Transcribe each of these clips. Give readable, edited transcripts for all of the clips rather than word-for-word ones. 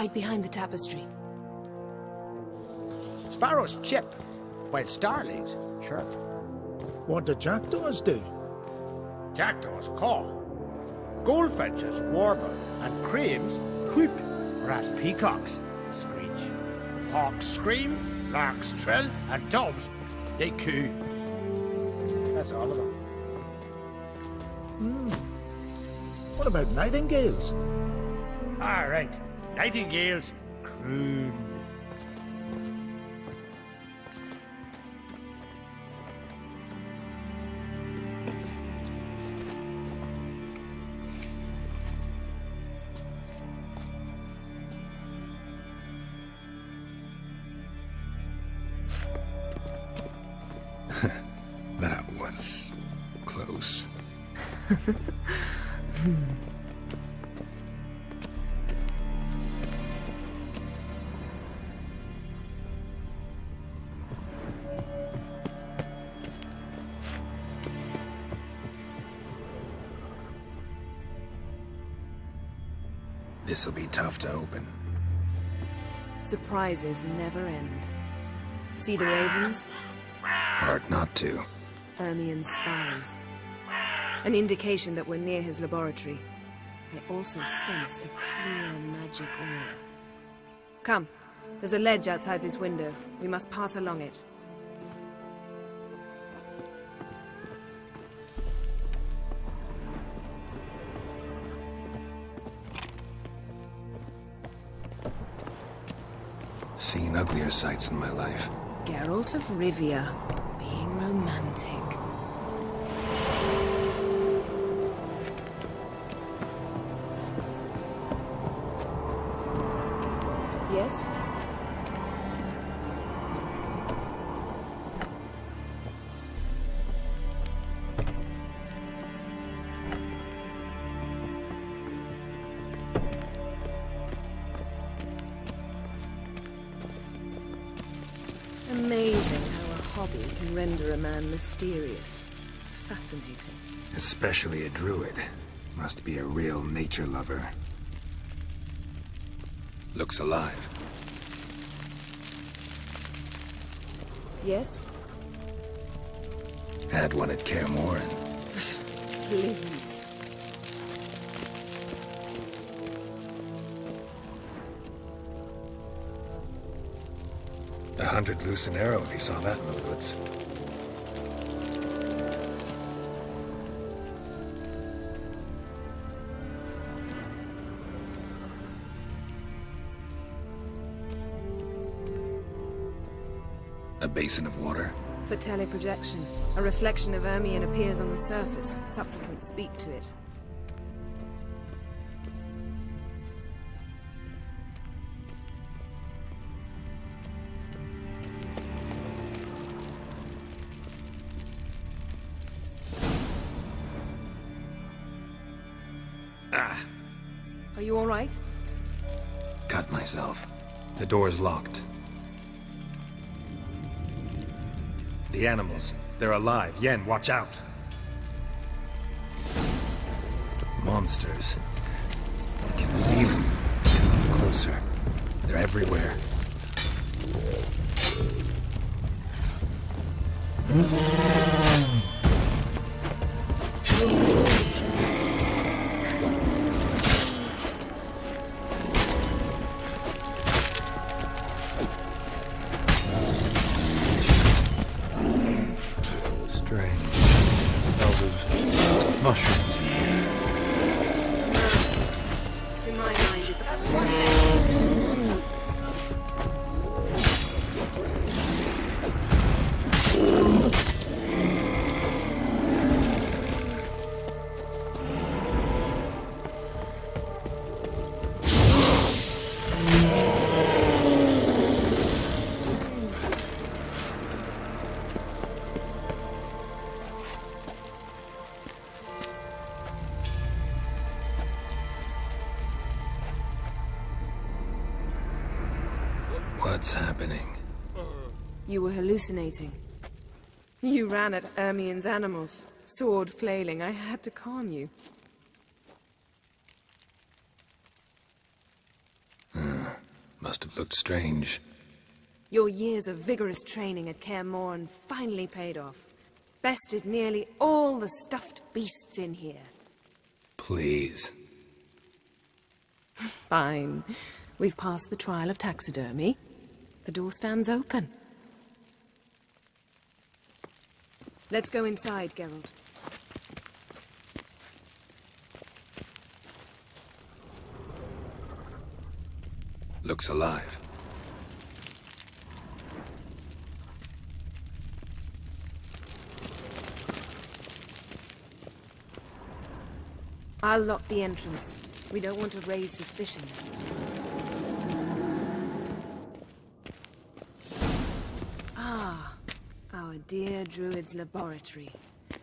Hide behind the tapestry. Sparrows chip, while starlings chirp. What do jackdaws do? Jackdaws caw. Goldfinches warble, and cranes whoop, whereas peacocks screech. Hawks scream, larks trill, and doves, they coo. That's all of them. What about nightingales? All right, nightingales croon. That was close. This'll be tough to open. Surprises never end. See the ravens? Hard not to. Ermien's spies. An indication that we're near his laboratory. I also sense a clear magic aura. Come, there's a ledge outside this window. We must pass along it. Seen uglier sights in my life. Geralt of Rivia, being romantic. Yes? Amazing how a hobby can render a man mysterious. Fascinating. Especially a druid. Must be a real nature lover. Looks alive. Yes? Had one at Kaer Morhen. Please. A 100 loose an arrow if he saw that in the woods. A basin of water. For teleprojection, a reflection of Ermien appears on the surface. Supplicants speak to it. Are you all right? Cut myself. The door's locked. The animals. They're alive. Yen, watch out. Monsters. I can feel them coming closer. They're everywhere. Mushrooms in here. To my mind, it's that's one. What's happening? You were hallucinating. You ran at Ermien's animals, sword flailing. I had to calm you. Must have looked strange. Your years of vigorous training at Kaer Morhen finally paid off. Bested nearly all the stuffed beasts in here. Please. Fine. We've passed the trial of taxidermy. The door stands open. Let's go inside, Geralt. Looks alive. I'll lock the entrance. We don't want to raise suspicions. Ah, our dear Druid's laboratory.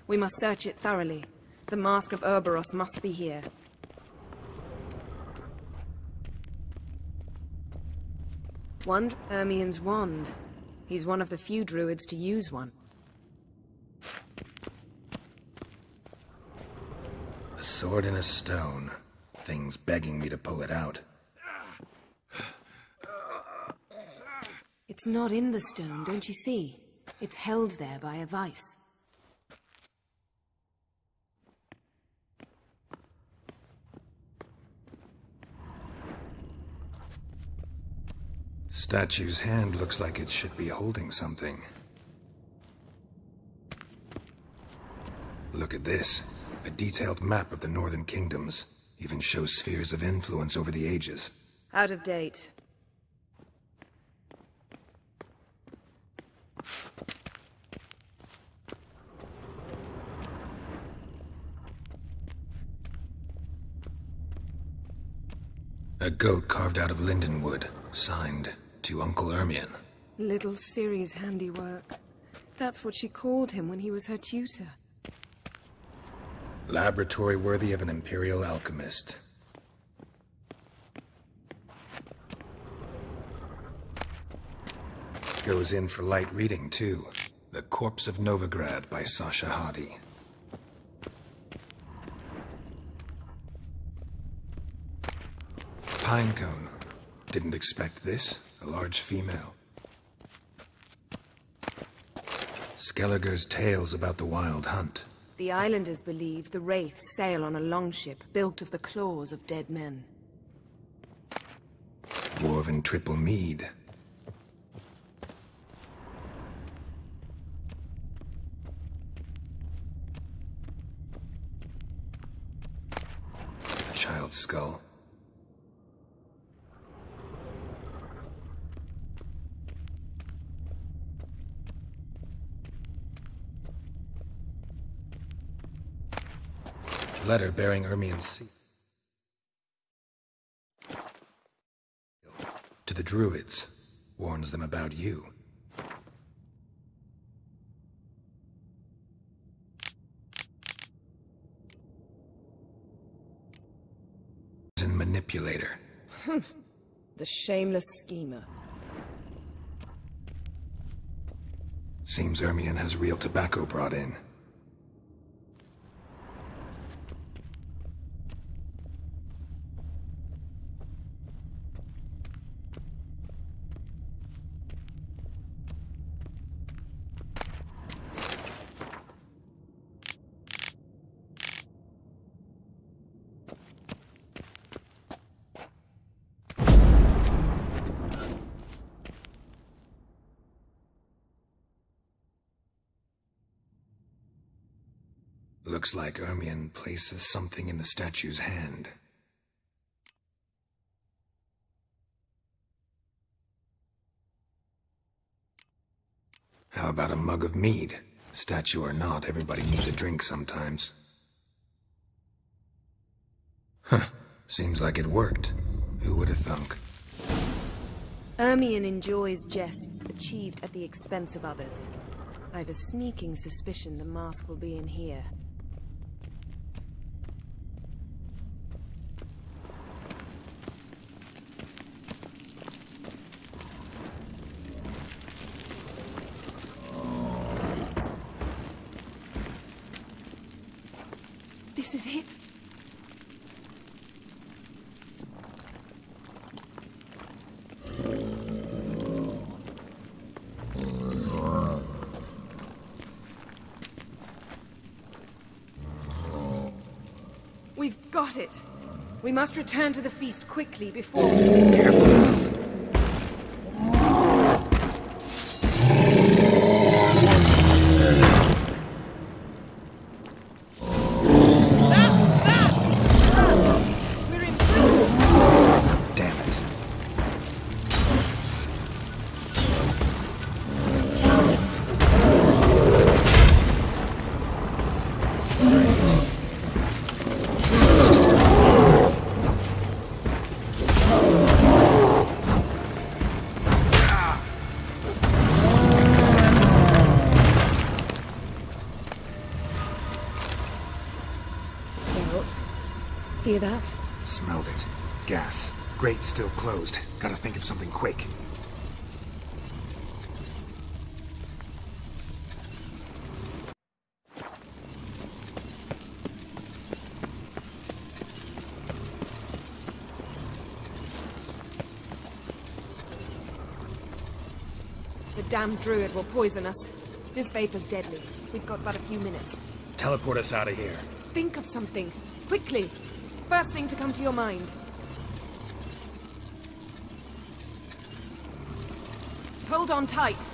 We must search it thoroughly. The Mask of Ouroboros must be here. Hermion's wand. He's one of the few druids to use one. A sword in a stone. Thing's begging me to pull it out. It's not in the stone, don't you see? It's held there by a vice. Statue's hand looks like it should be holding something. Look at this. A detailed map of the northern kingdoms. Even shows spheres of influence over the ages. Out of date. A goat carved out of linden wood, signed to Uncle Ermion. Little Ciri's handiwork. That's what she called him when he was her tutor. Laboratory worthy of an imperial alchemist. Goes in for light reading, too. The Corpse of Novigrad by Sasha Hadi. Pinecone. Didn't expect this. A large female. Skelliger's tales about the Wild Hunt. The islanders believe the wraiths sail on a longship built of the claws of dead men. Dwarven triple mead. A child's skull. Letter bearing Ermion's seal. To the druids. Warns them about you. And manipulator. The shameless schemer. Seems Ermion has real tobacco brought in. Looks like Ermion places something in the statue's hand. How about a mug of mead? Statue or not, everybody needs a drink sometimes. Huh. Seems like it worked. Who would have thunk? Ermion enjoys jests achieved at the expense of others. I have a sneaking suspicion the mask will be in here. This is it. We've got it. We must return to the feast quickly before... Careful now. Hear that? Smelled it. Gas. Grate still closed. Gotta think of something quick. The damn druid will poison us. This vapor's deadly. We've got but a few minutes. Teleport us out of here. Think of something. Quickly. First thing to come to your mind. Hold on tight.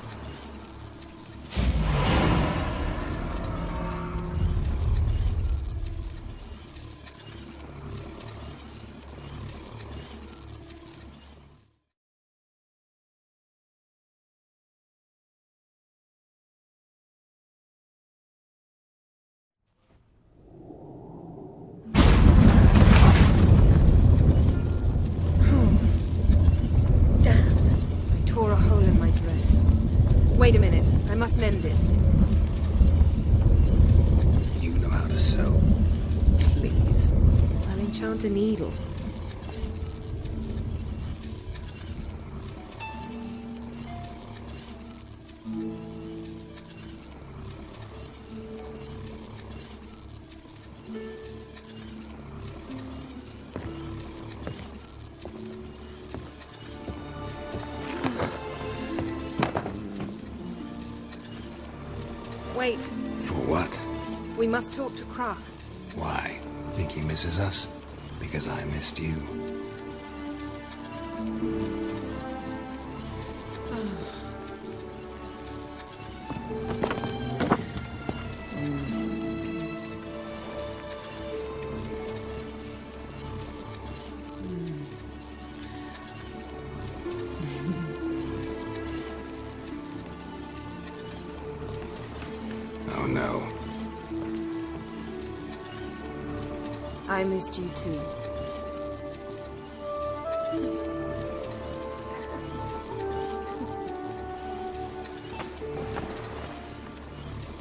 Wait a minute. I must mend it. You know how to sew. Please. I'll enchant a needle. Wait. For what? We must talk to Krach. Why? Think he misses us? Because I missed you. Oh no. I missed you too.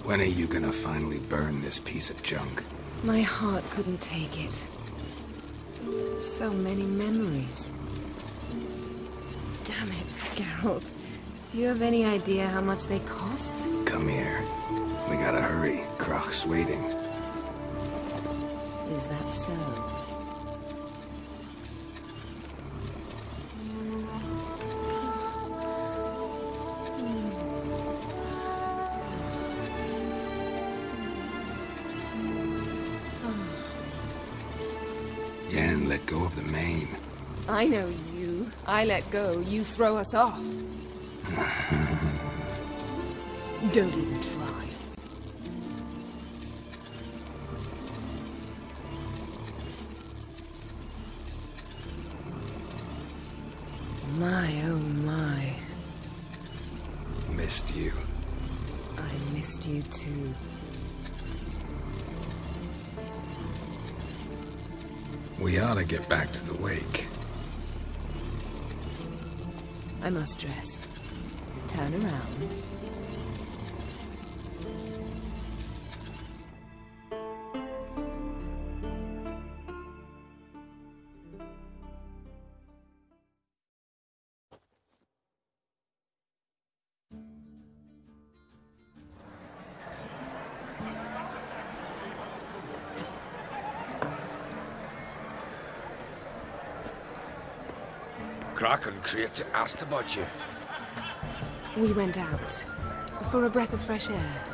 When are you gonna finally burn this piece of junk? My heart couldn't take it. So many memories. Damn it, Geralt. Do you have any idea how much they cost? Come here. We gotta hurry. Krach's waiting. Is that so? Yen, let go of the mane. I know you. I let go, you throw us off. Don't even try. My, oh my. Missed you. I missed you too. We ought to get back to the wake. I must dress. Turn around. Krach and Crate asked about you. We went out. For a breath of fresh air.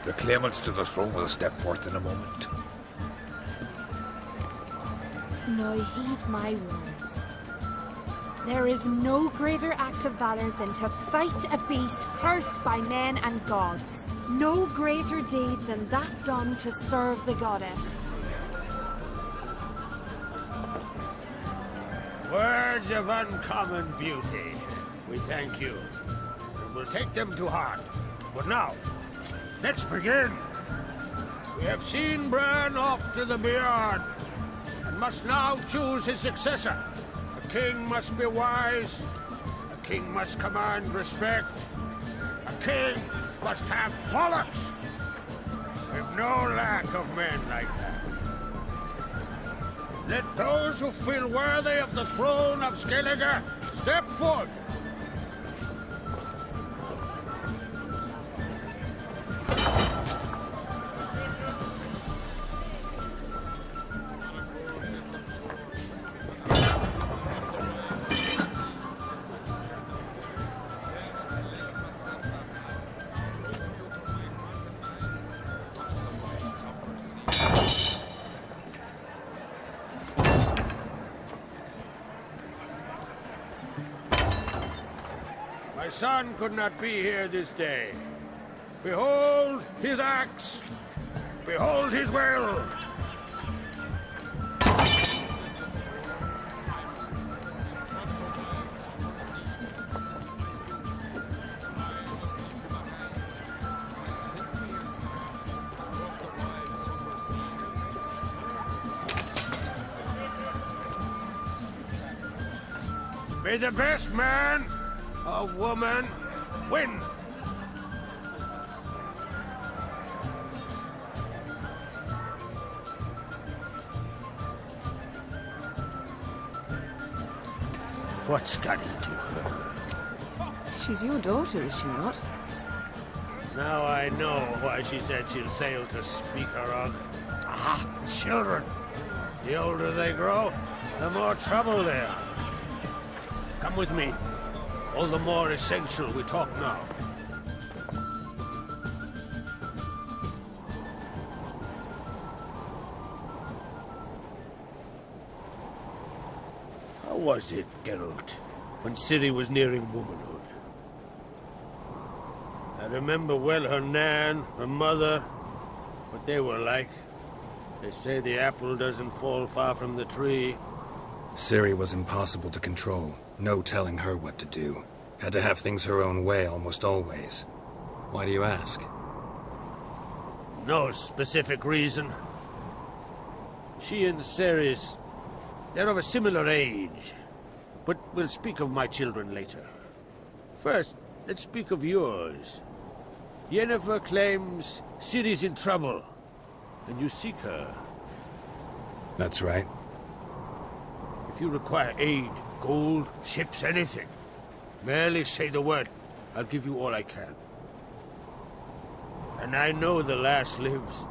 The claimants to the throne will step forth in a moment. Now heed my words. There is no greater act of valor than to fight a beast cursed by men and gods. No greater deed than that done to serve the goddess. Words of uncommon beauty. We thank you. And we'll take them to heart. But now, let's begin. We have seen Bran off to the beyond, and must now choose his successor. A king must be wise. A king must command respect. A king must have bollocks. We've no lack of men like that. Let those who feel worthy of the throne of Skellige step forward. My son could not be here this day. Behold his axe. Behold his will. May the best man or woman win. What's got into her? She's your daughter, is she not? Now I know why she said she'll sail to Speakerog. Ah, children. The older they grow, the more trouble they are. Come with me. All the more essential we talk now. How was it, Geralt, when Ciri was nearing womanhood? I remember well her nan, her mother, what they were like. They say the apple doesn't fall far from the tree. Ciri was impossible to control. No telling her what to do. Had to have things her own way almost always. Why do you ask? No specific reason. She and Ceres, they're of a similar age. But we'll speak of my children later. First, let's speak of yours. Yennefer claims Ciri's in trouble, and you seek her. That's right. If you require aid, gold, ships, anything, merely say the word. I'll give you all I can. And I know the lass lives.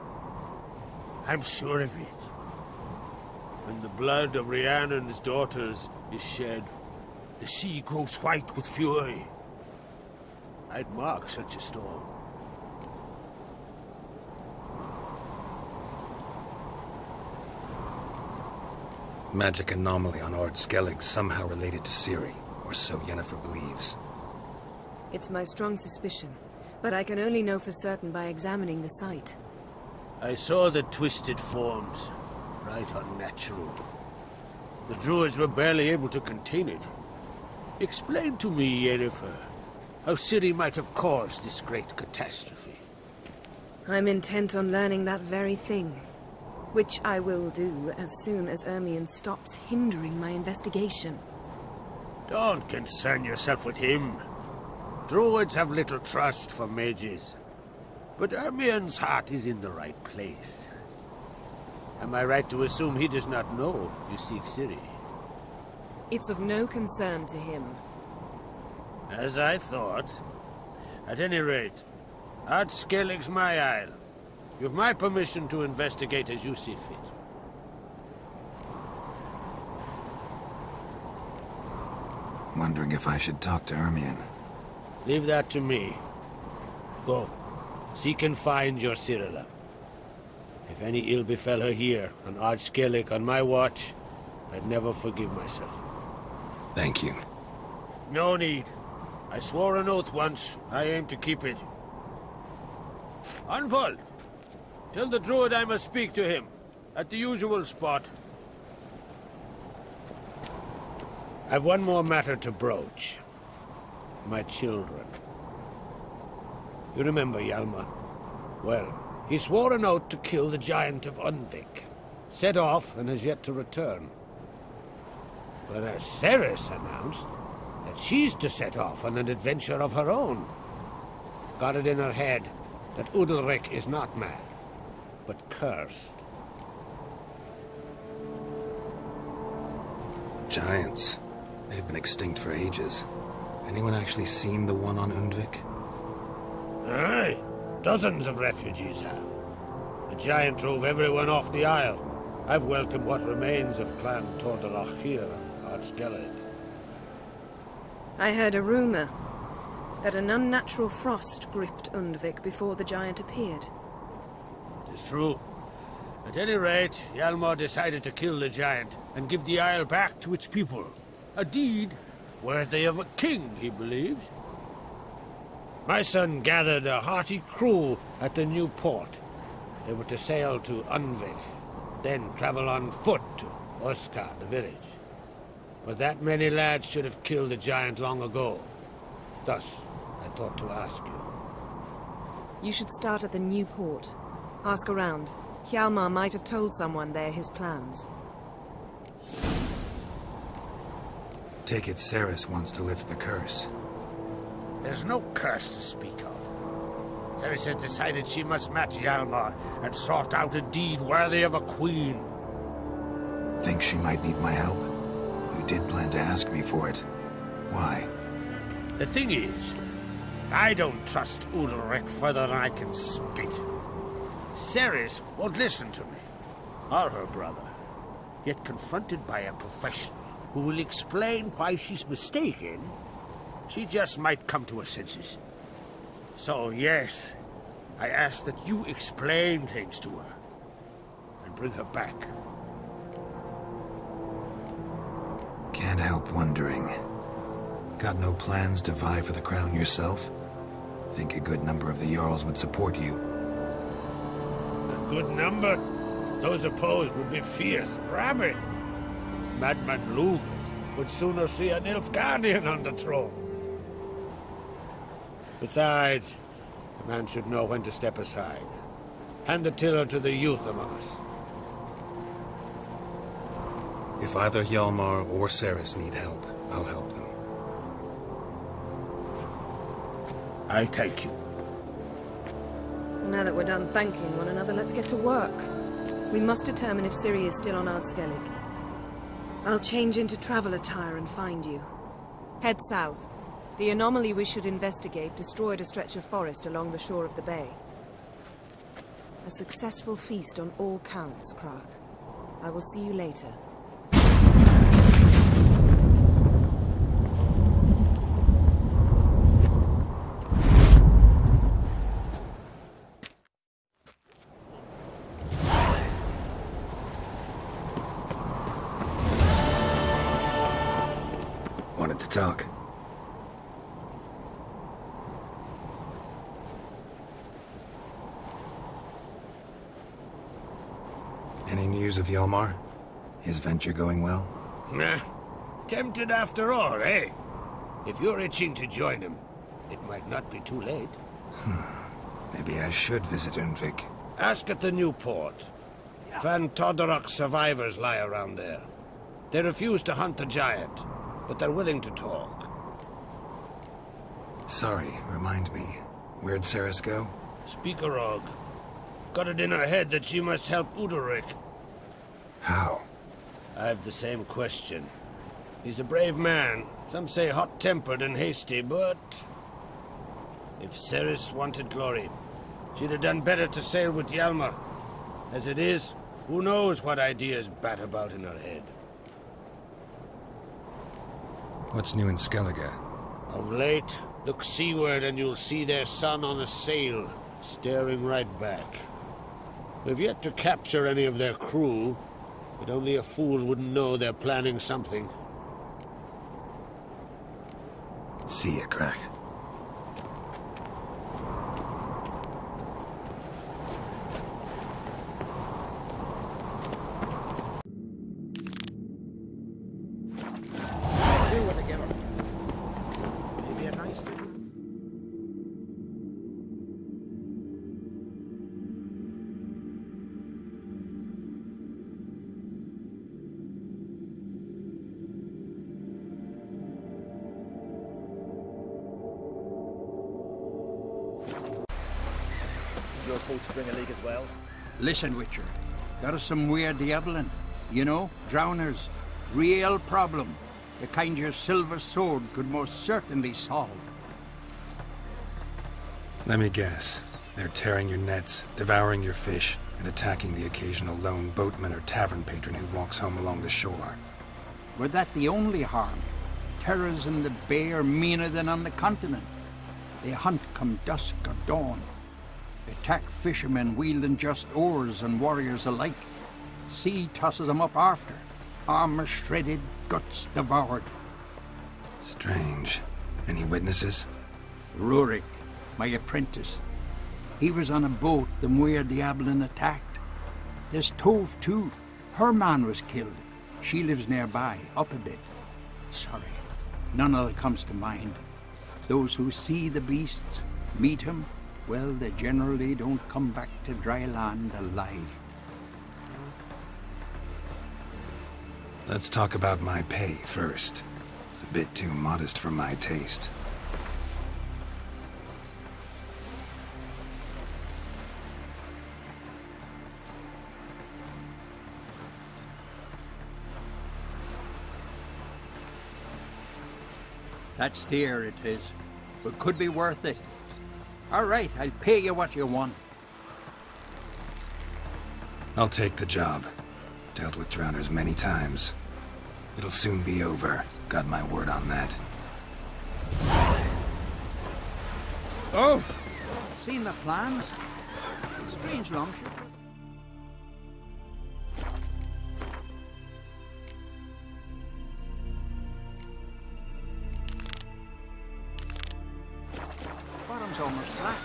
I'm sure of it. When the blood of Rhiannon's daughters is shed, the sea grows white with fury. I'd mark such a storm. Magic anomaly on Ard Skellig somehow related to Ciri, or so Yennefer believes. It's my strong suspicion, but I can only know for certain by examining the site. I saw the twisted forms. Right unnatural. The druids were barely able to contain it. Explain to me, Yennefer, how Ciri might have caused this great catastrophe. I'm intent on learning that very thing. Which I will do as soon as Ermion stops hindering my investigation. Don't concern yourself with him. Druids have little trust for mages. But Ermion's heart is in the right place. Am I right to assume he does not know you seek Ciri? It's of no concern to him. As I thought. At any rate, Ard Skellig's my isle. You've my permission to investigate as you see fit. Wondering if I should talk to Ermion. Leave that to me. Go. Seek and find your Cirilla. If any ill befell her here, on Ard Skellig on my watch, I'd never forgive myself. Thank you. No need. I swore an oath once. I aim to keep it. Unfold! Tell the druid I must speak to him. At the usual spot. I've one more matter to broach. My children. You remember Hjalmar? Well, he swore an oath to kill the giant of Undvik. Set off and has yet to return. But as Ceres announced that she's to set off on an adventure of her own. Got it in her head that Udalric is not mad, but cursed. Giants. They've been extinct for ages. Anyone actually seen the one on Undvik? Aye. Dozens of refugees have. The giant drove everyone off the isle. I've welcomed what remains of Clan Tordarach here on Ardskellig. I heard a rumor that an unnatural frost gripped Undvik before the giant appeared. It is true. At any rate, Hjalmar decided to kill the giant and give the isle back to its people. A deed worthy of a king, he believes. My son gathered a hearty crew at the new port. They were to sail to Undvik, then travel on foot to Oskar, the village. But that many lads should have killed the giant long ago. Thus, I thought to ask you. You should start at the new port. Ask around. Hjalmar might have told someone there his plans. Take it Ceres wants to lift the curse. There's no curse to speak of. Ceres has decided she must match Hjalmar and sort out a deed worthy of a queen. Think she might need my help? You did plan to ask me for it. Why? The thing is, I don't trust Udalric further than I can spit. Ceres won't listen to me, or her brother. Yet confronted by a professional who will explain why she's mistaken, she just might come to her senses. So yes, I ask that you explain things to her and bring her back. Can't help wondering. Got no plans to vie for the crown yourself? Think a good number of the Jarls would support you. A good number? Those opposed would be fierce, rabid. Madman Lugas would sooner see an Nilfgaardian on the throne. Besides, a man should know when to step aside. Hand the tiller to the youth among us. If either Hjalmar or Ceres need help, I'll help them. I thank you. And now that we're done thanking one another, let's get to work. We must determine if Ciri is still on Ardskellig. I'll change into travel attire and find you. Head south. The anomaly we should investigate destroyed a stretch of forest along the shore of the bay. A successful feast on all counts, Krach. I will see you later. Wanted to talk. Any news of Hjalmar? His venture going well? Nah. Tempted after all, eh? If you're itching to join him, it might not be too late. Maybe I should visit Undvik. Ask at the new port. Clan Tordarach survivors lie around there. They refuse to hunt the giant, but they're willing to talk. Sorry, remind me. Where'd Ceres go? Speakerog. Got it in her head that she must help Udalric. How? I've the same question. He's a brave man. Some say hot-tempered and hasty, but... if Ceres wanted glory, she'd have done better to sail with Hjalmar. As it is, who knows what ideas bat about in her head. What's new in Skellige? Of late, look seaward and you'll see their sun on a sail, staring right back. We've yet to capture any of their crew, But only a fool wouldn't know they're planning something. See ya, Crack. Maybe a nice little... Your boats bring a leak as well? Listen, Witcher. There is some weird diabling. You know, drowners. Real problem. The kind your silver sword could most certainly solve. Let me guess. They're tearing your nets, devouring your fish, and attacking the occasional lone boatman or tavern patron who walks home along the shore. Were that the only harm? Terrors in the bay are meaner than on the continent. They hunt come dusk or dawn. They attack fishermen wielding just oars and warriors alike. Sea tosses them up after. Armor shredded, guts devoured. Strange. Any witnesses? Rurik, my apprentice. He was on a boat the Muir Diablin attacked. There's Tove, too. Her man was killed. She lives nearby, up a bit. Sorry, none other comes to mind. Those who see the beasts, meet him, well, they generally don't come back to dry land alive. Let's talk about my pay first. A bit too modest for my taste. That's dear, it is, but could be worth it. All right, I'll pay you what you want. I'll take the job. Dealt with drowners many times. It'll soon be over. Got my word on that. Oh! Seen the plans? Strange longship. Bottom's almost flat.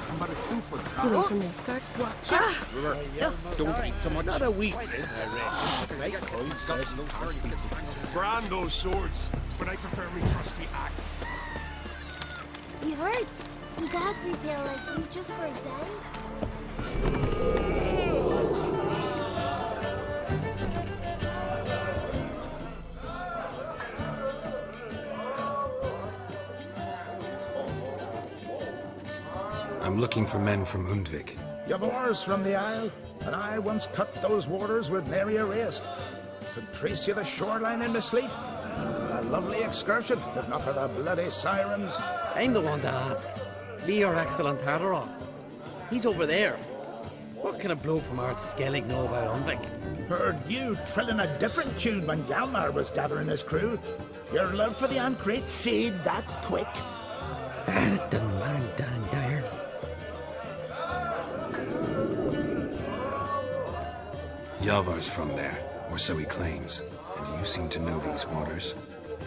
I'm about a 2-foot drop. Away from Nilfgaard. Watch out! Don't eat so much. Not a weakness, I reckon. Brand those swords, but I prefer me trusty axe. You heard? We got repair like you just for a day. I'm looking for men from Undvik. You've oars from the Isle, and I once cut those waters with nary a waste. Could trace you the shoreline in my sleep. A lovely excursion, if not for the bloody sirens. I'm the one to ask. Me or Axel on Tartarock? He's over there. What can a bloke from Ard Skellig know about Undvik? Heard you trilling a different tune when Hjalmar was gathering his crew. Your love for the Ancrate fade that quick. That doesn't matter, Dan Dyer. Yavar's from there, or so he claims. And you seem to know these waters.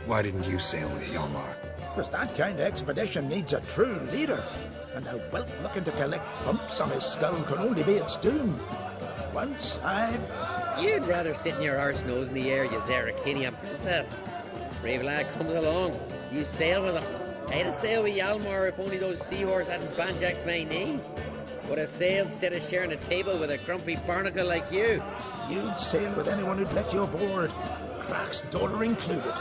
Why didn't you sail with Hjalmar? Because that kind of expedition needs a true leader. And a whelp looking to collect bumps on his skull can only be its doom. Once You'd rather sit in your arse nose in the air, you Zarakinian princess. Brave lad comes along. You sail with him. I'd have sailed with Hjalmar if only those seahorses hadn't banjaxed my knee. Would have sailed instead of sharing a table with a grumpy barnacle like you. You'd sail with anyone who'd let you aboard. Crack's daughter included.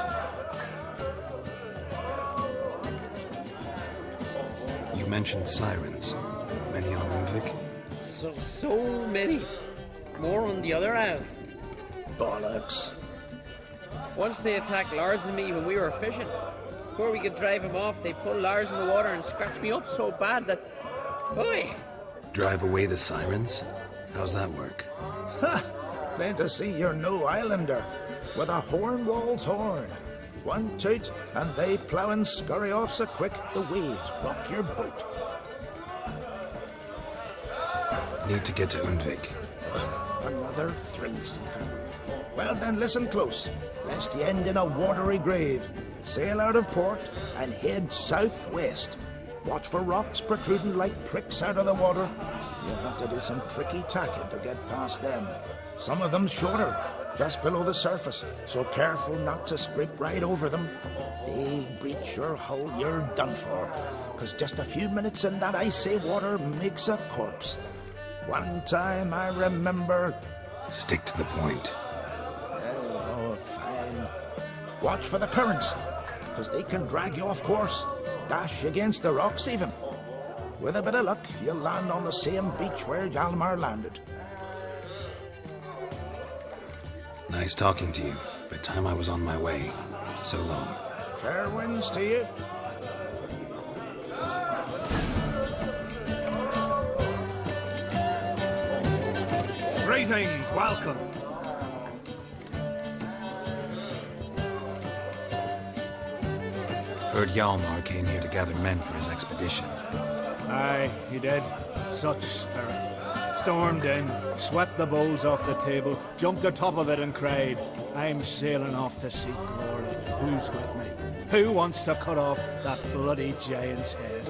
You mentioned sirens. Many on Undvik? So many. More on the other isles. Bollocks. Once they attacked Lars and me when we were fishing. Before we could drive him off, they pulled Lars in the water and scratched me up so bad that... Oi! Drive away the sirens? How's that work? Ha! Plain to see you're no islander. With a Hornwall's horn. One toot, and they plough and scurry off so quick the waves rock your boat. Need to get to Undvik. Another thrill-seeker. Well then, listen close, lest ye end in a watery grave. Sail out of port and head southwest. Watch for rocks protruding like pricks out of the water. You'll have to do some tricky tacking to get past them. Some of them shorter, just below the surface, so careful not to scrape right over them. They breach your hull, you're done for, 'cause just a few minutes in that icy water makes a corpse. One time I remember... Stick to the point. Oh, fine. Watch for the currents, 'cause they can drag you off course, dash against the rocks even. With a bit of luck, you'll land on the same beach where Hjalmar landed. Nice talking to you, but time I was on my way. So long. Fair winds to you. Greetings, welcome. Heard Hjalmar came here to gather men for his expedition. Aye, he did. Such spirit. Stormed in, swept the bowls off the table, jumped atop of it and cried, "I'm sailing off to seek glory. Who's with me? Who wants to cut off that bloody giant's head?"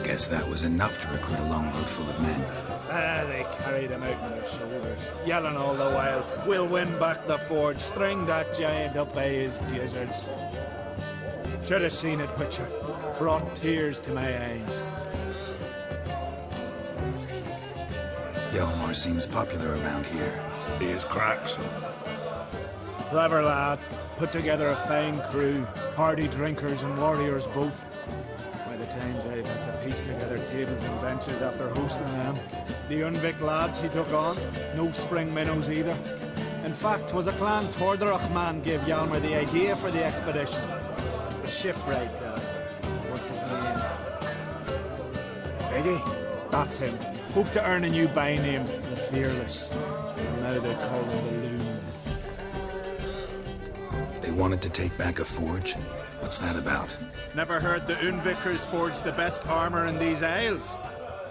Guess that was enough to recruit a longboat full of men. They carried him out on their shoulders, yelling all the while, "We'll win back the forge, string that giant up by his gizzards." Should have seen it, Witcher. Brought tears to my eyes. Hjalmar seems popular around here. He is cracks. Clever lad. Put together a fine crew. Hardy drinkers and warriors both. By the times I've had to piece together tables and benches after hosting them. The Unvik lads he took on. No spring minnows either. In fact, 'twas a clan Tordarach man gave Hjalmar the idea for the expedition. The shipwright, what's his name? Vigi? That's him. Hope to earn a new by-name, the Fearless. Now they call him the Loon. They wanted to take back a forge? What's that about? Never heard the Unvikers forged the best armor in these isles.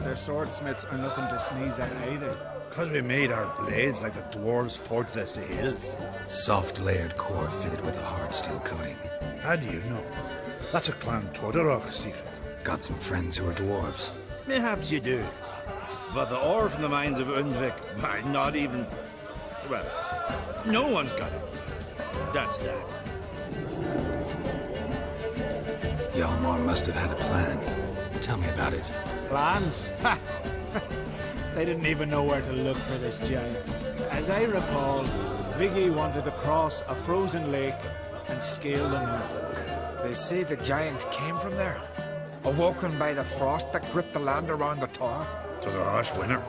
Their swordsmiths are nothing to sneeze at either. 'Cause we made our blades like the dwarves forged their sails. Soft layered core fitted with a hard steel coating. How do you know? That's a clan Tordarach secret. Got some friends who are dwarves. Mayhaps you do. But the ore from the mines of Undvik, why, not even... Well, no one's got it. That's that. Hjalmar must have had a plan. Tell me about it. Plans? Ha! They didn't even know where to look for this giant. As I recall, Vigi wanted to cross a frozen lake and scale the mountain. They say the giant came from there, awoken by the frost that gripped the land around the tower. To the harsh winter.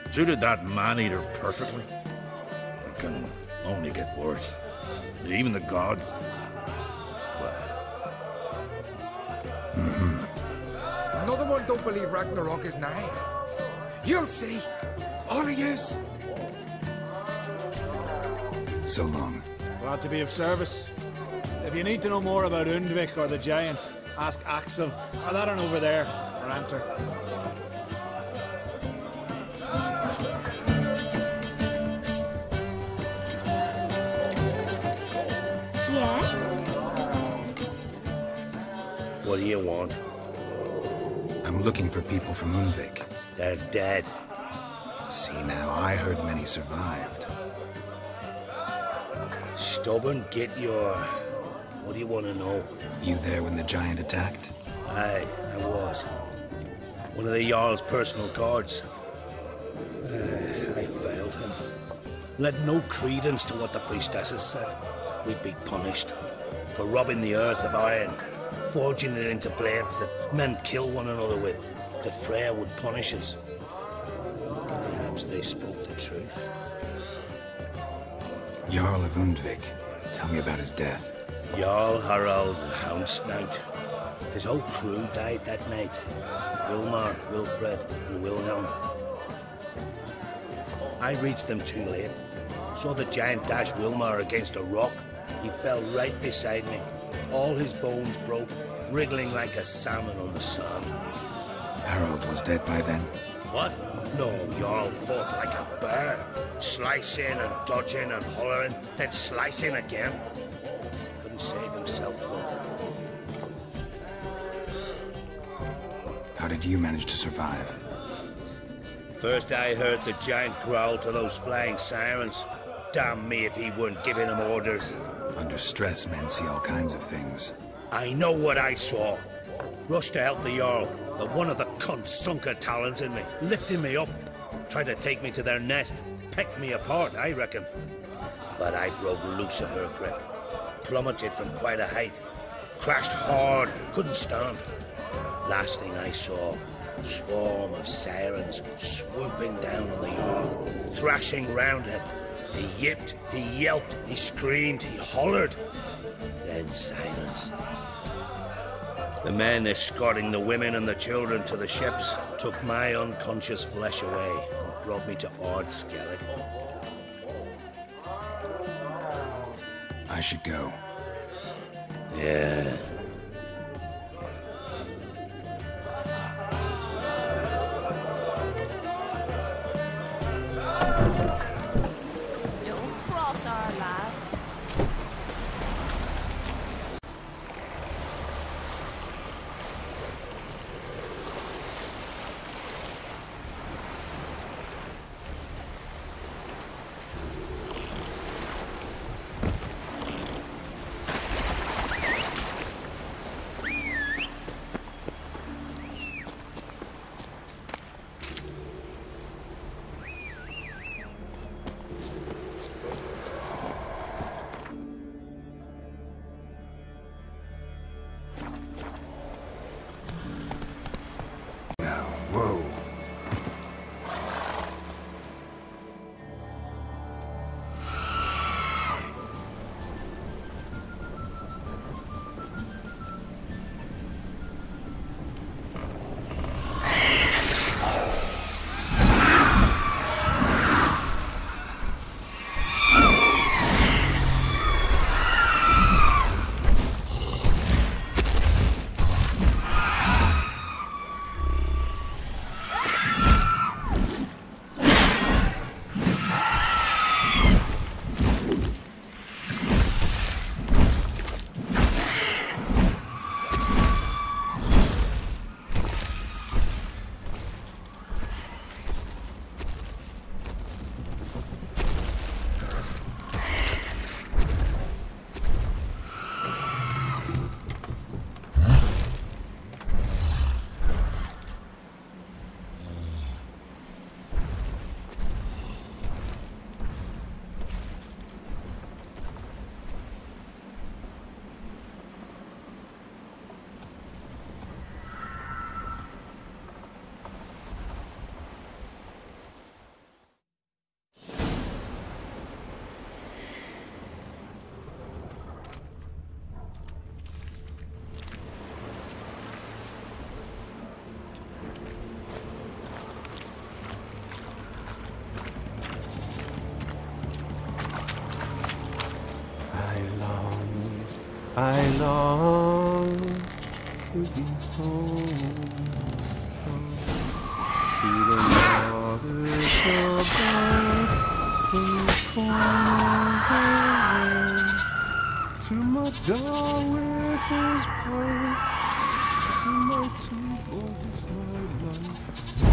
Suited that man-eater perfectly. It can only get worse. Even the gods. Well. Another one don't believe Ragnarok is nigh. You'll see. All of yous. So long. Glad to be of service. If you need to know more about Undvik or the giant, ask Axel, or that one over there, or Anter. Yeah? What do you want? I'm looking for people from Undvik. They're dead. See now, I heard many survived. Stubborn, get your... What do you want to know? You there when the giant attacked? Aye, I was. One of the Jarl's personal guards. I failed him. Led no credence to what the priestesses said. We'd be punished for robbing the earth of iron, forging it into blades that men kill one another with, that Freya would punish us. Perhaps they spoke the truth. Jarl of Undvik. Tell me about his death. Jarl Harald Houndsnout. His whole crew died that night. Wilmar, Wilfred, and Wilhelm. I reached them too late. Saw the giant dash Wilmar against a rock. He fell right beside me. All his bones broke, wriggling like a salmon on the sand. Harold was dead by then? What? No, Jarl fought like a bear, slicing and dodging and hollering, then slicing again. Couldn't save himself, though. How did you manage to survive? First I heard the giant growl to those flying sirens. Damn me if he weren't giving them orders. Under stress, men see all kinds of things. I know what I saw. Rushed to help the Jarl, but one of the cunts sunk her talons in me, lifting me up. Tried to take me to their nest. Pecked me apart, I reckon. But I broke loose of her grip. Plummeted from quite a height. Crashed hard, couldn't stand. Last thing I saw, swarm of sirens swooping down on the Jarl, thrashing round him. He yipped, he yelped, he screamed, he hollered. Then silence. The men escorting the women and the children to the ships took my unconscious flesh away and brought me to Ard Skellig. I should go. Yeah. Don't cross our lads. I long to be home, to the waters above, to my dog with his play, to my two boys, my life, to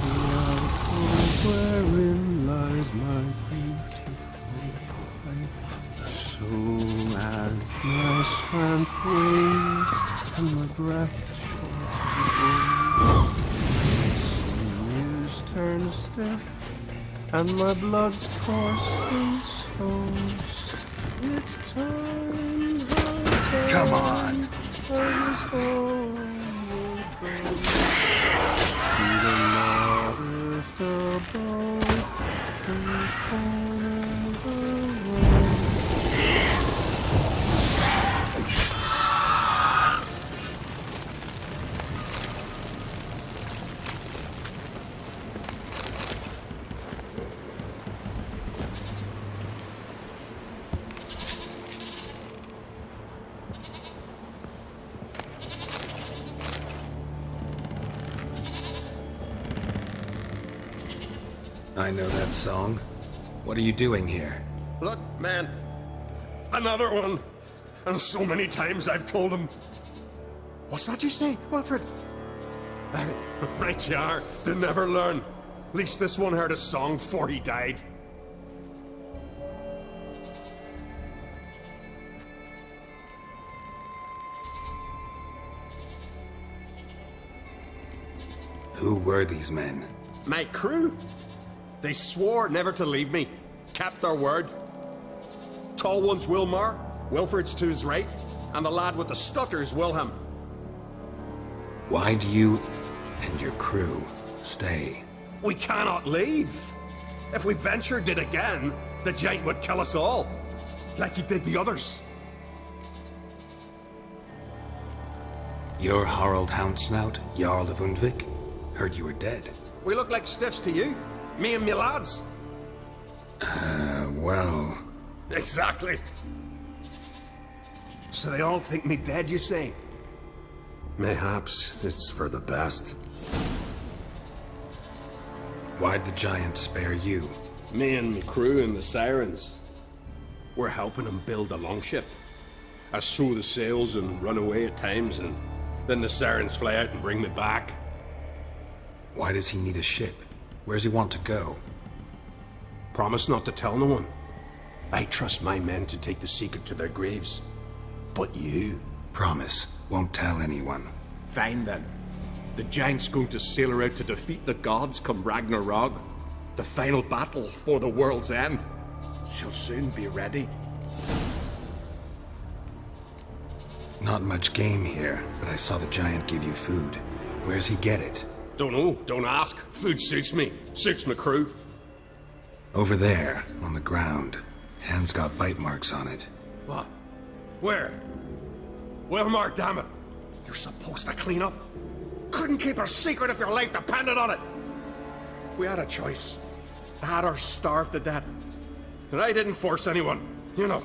the alcove wherein lies my beautiful wife. So as my strength wanes and my breath short sinews turn stiff and my blood's coursing stones. It's time. Come on. I was homeward bound to the modest abode, whose corner the road. I know that song. What are you doing here? Look, man. Another one. And so many times I've told him. What's that you say, Wilfred? Right you are. They never learn. At least this one heard a song before he died. Who were these men? My crew. They swore never to leave me. Kept their word. Tall one's Wilmar, Wilfred's to his right, and the lad with the stutter's Wilhelm. Why do you and your crew stay? We cannot leave. If we ventured it again, the giant would kill us all, like he did the others. You're Harald Houndsnout, Jarl of Undvik? Heard you were dead. We look like stiffs to you. Me and me lads. Well... Exactly. So they all think me dead, you say? Mayhaps it's for the best. Why'd the giant spare you? Me and my crew and the sirens. We're helping him build a longship. I sew the sails and run away at times, and then the sirens fly out and bring me back. Why does he need a ship? Where's he want to go? Promise not to tell no one. I trust my men to take the secret to their graves. But you? Promise. Won't tell anyone. Fine then. The giant's going to sail her out to defeat the gods come Ragnarok. The final battle for the world's end. She'll soon be ready. Not much game here, but I saw the giant give you food. Where's he get it? Don't know, don't ask. Food suits me. Suits my crew. Over there, on the ground. Hand's got bite marks on it. What? Where? Wilmar, damn it. You're supposed to clean up. Couldn't keep a secret if your life depended on it. We had a choice. That or starve to death. And I didn't force anyone. You know,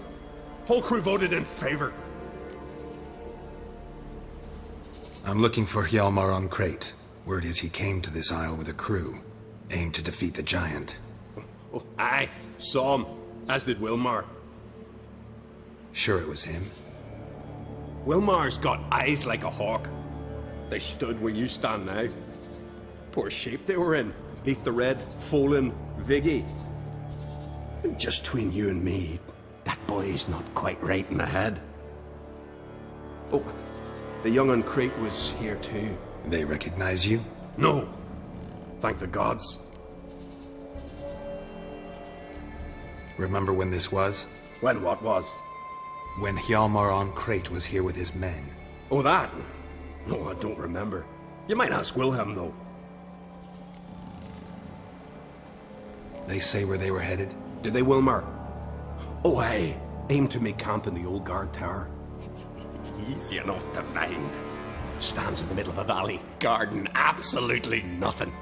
whole crew voted in favor. I'm looking for Hjalmar on Crate. Word is he came to this isle with a crew. Aimed to defeat the giant. Oh, aye, saw him. As did Wilmar. Sure it was him? Wilmar's got eyes like a hawk. They stood where you stand now. Poor shape they were in. Neath the red, Folin, Viggy. And just between you and me, that boy's not quite right in the head. Oh, the young on Crate was here too. They recognize you? No. Thank the gods. Remember when this was? When what was? When Hjalmar on Crate was here with his men. Oh, that? No, I don't remember. You might ask Wilhelm, though. They say where they were headed? Did they, Wilmar? Oh, aye. Aimed to make camp in the old guard tower. Easy enough to find. Stands in the middle of a valley. Garden, absolutely nothing.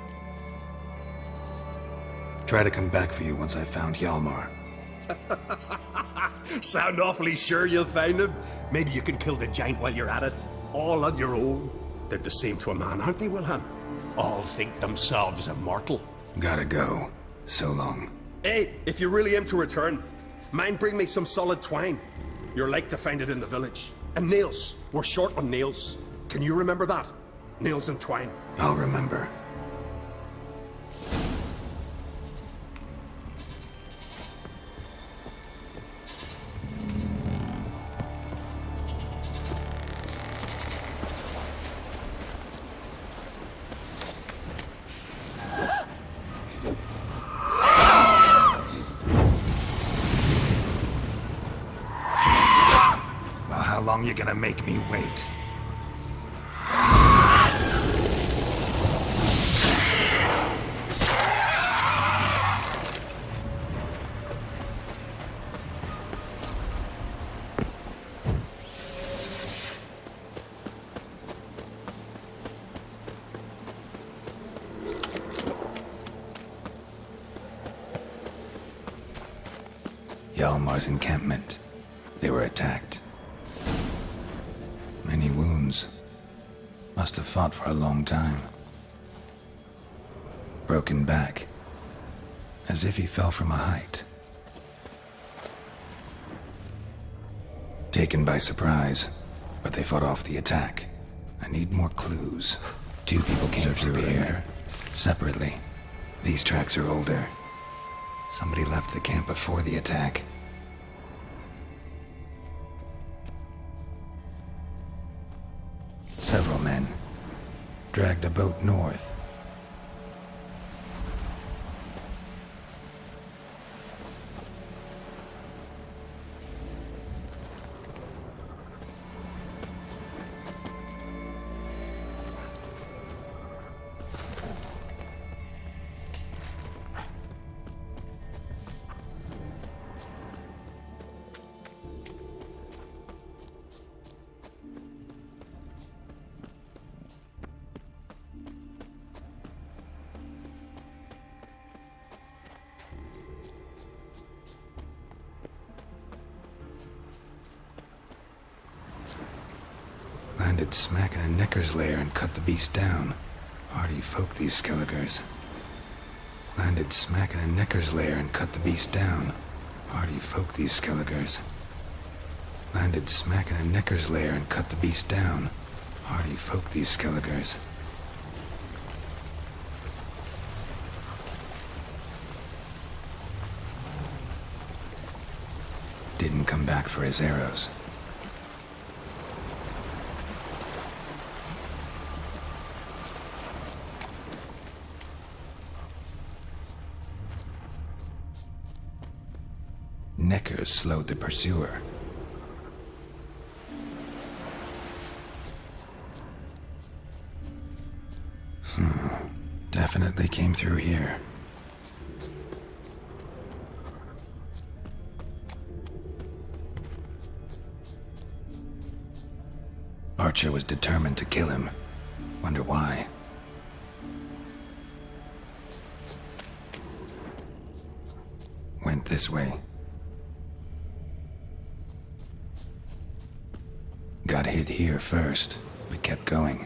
Try to come back for you once I've found Hjalmar. Sound awfully sure you'll find him? Maybe you can kill the giant while you're at it. All on your own. They're the same to a man, aren't they, Wilhelm? All think themselves immortal. Gotta go. So long. Hey, if you really aim to return, mind bring me some solid twine. You're like to find it in the village. And nails. We're short on nails. Can you remember that? Nails and twine. I'll remember. How long you gonna make me wait? Hjalmar's encampment. They were attacked. Many wounds. Must have fought for a long time. Broken back. as if he fell from a height. Taken by surprise, but they fought off the attack. I need more clues. 2 people came through here, separately. These tracks are older. Somebody left the camp before the attack. Several men dragged a boat north. Landed smack in a necker's lair and cut the beast down. Hardy folk, these Skelligers. Landed smack in a necker's lair and cut the beast down. Hardy folk, these Skelligers. Landed smack in a necker's lair and cut the beast down. Hardy folk, these Skelligers. Didn't come back for his arrows. Neckers slowed the pursuer. Definitely came through here. Archer was determined to kill him. Wonder why. Went this way. Got hit here first, but kept going.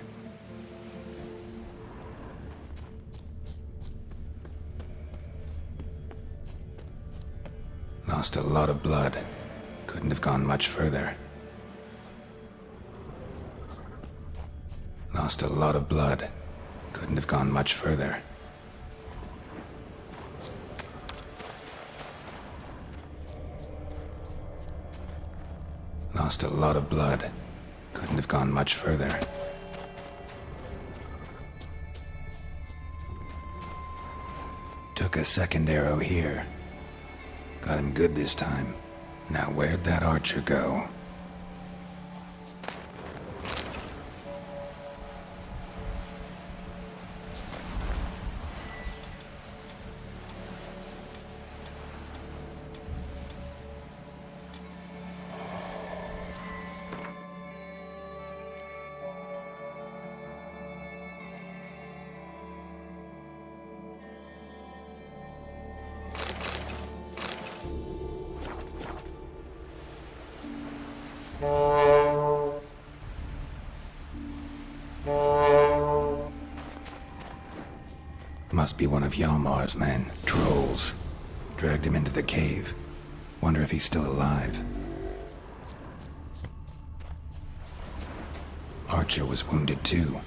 Lost a lot of blood. Couldn't have gone much further. Lost a lot of blood. Couldn't have gone much further. Lost a lot of blood. Couldn't have gone much further. Took a second arrow here. Got him good this time. Now where'd that archer go? Must be one of Hjalmar's men, trolls. Dragged him into the cave. Wonder if he's still alive. Archer was wounded too.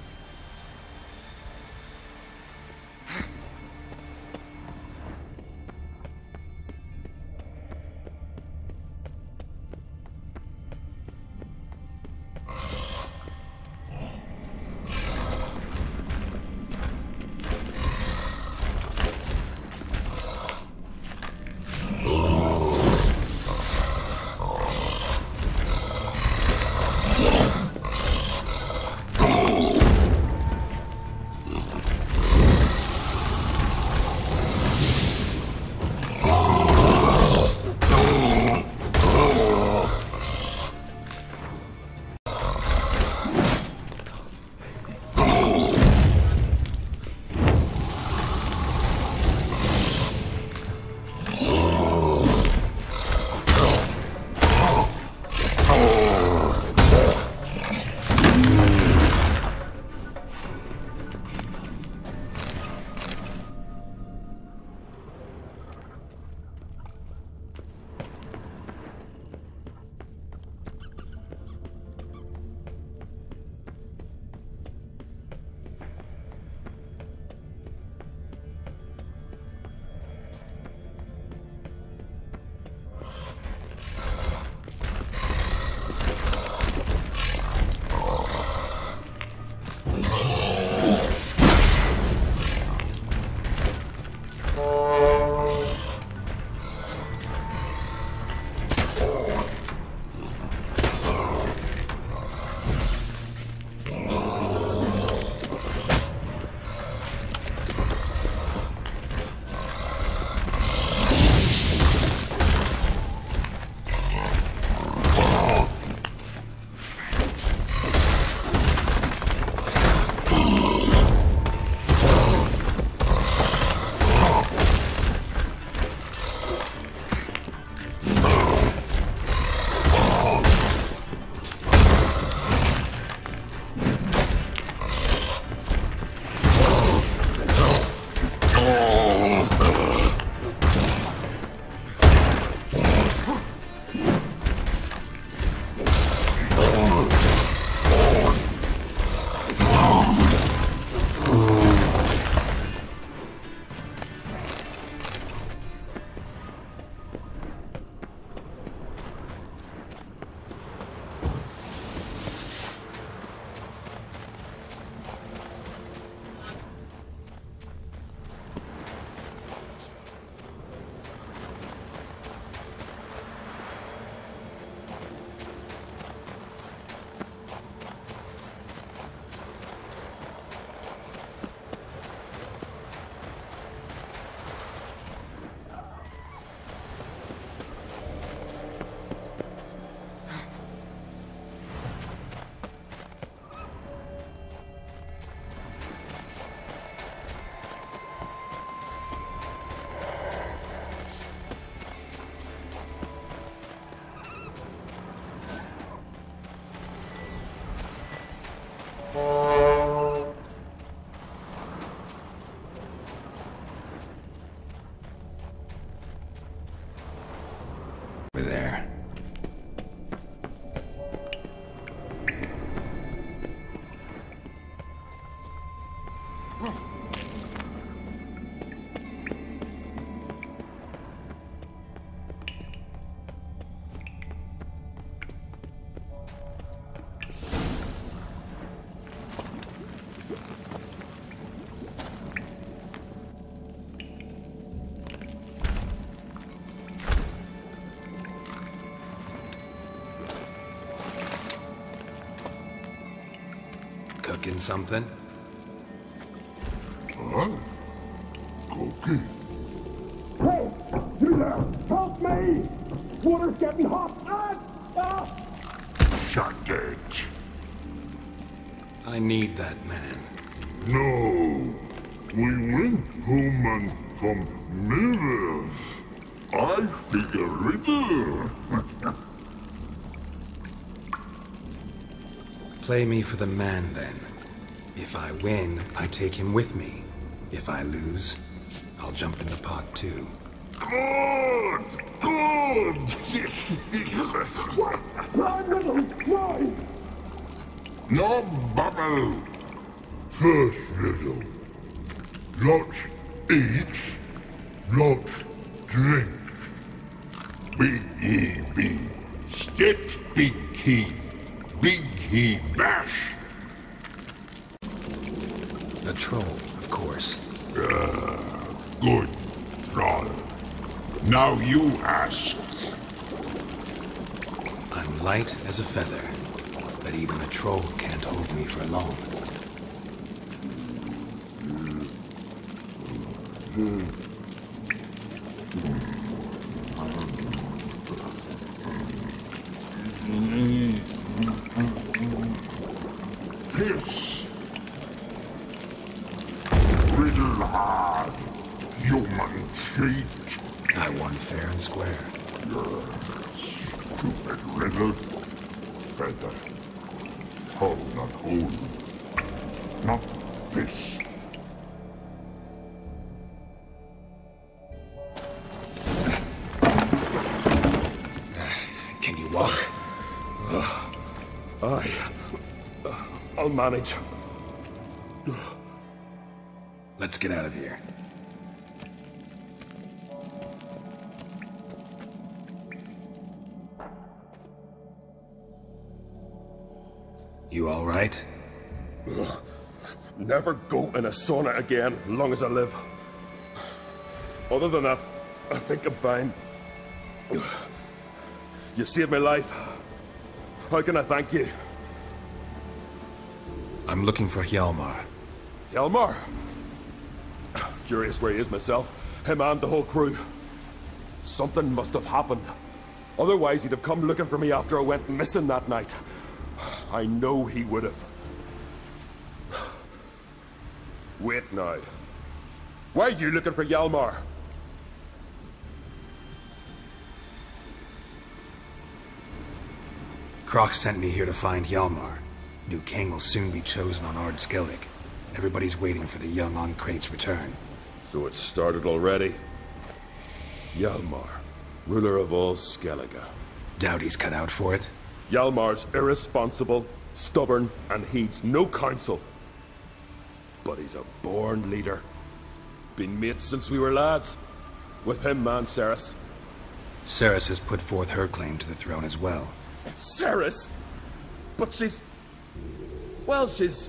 there. Cooking something? Huh? Cooking? Hey! You there! Help me! Water's getting hot! Shut it. I need that man. No. We went home and from mirrors. I figure riddle. Play me for the man, then. If I win, I take him with me. If I lose, I'll jump in the pot, too. Good! Good! Why, riddles? Why? No bubble. First riddle. Lots eats, lots drinks. Big he be, stitch big he bash. A troll, of course. Good troll. Now you ask. I'm light as a feather, but even a troll can't hold me for long. Piss. Riddle hard. Human cheat. I won fair and square. Stupid riddle. Feather. Hold not hold. Not piss. Can you walk? I'll manage. Let's get out of here. You all right? Never go in a sauna again, long as I live. Other than that, I think I'm fine. You saved my life. How can I thank you? I'm looking for Hjalmar. Hjalmar? Curious where he is myself. Him and the whole crew. Something must have happened. Otherwise he'd have come looking for me after I went missing that night. I know he would have. Wait now. Why are you looking for Hjalmar? Kroch sent me here to find Hjalmar. New king will soon be chosen on Ard Skellig. Everybody's waiting for the young Oncrate's return. So it's started already. Hjalmar, ruler of all Skellige. Doubt he's cut out for it. Hjalmar's irresponsible, stubborn, and heeds no counsel. But he's a born leader. Been mates since we were lads. With him and Ceres. Ceres has put forth her claim to the throne as well. Ceres? But she's... well, she's...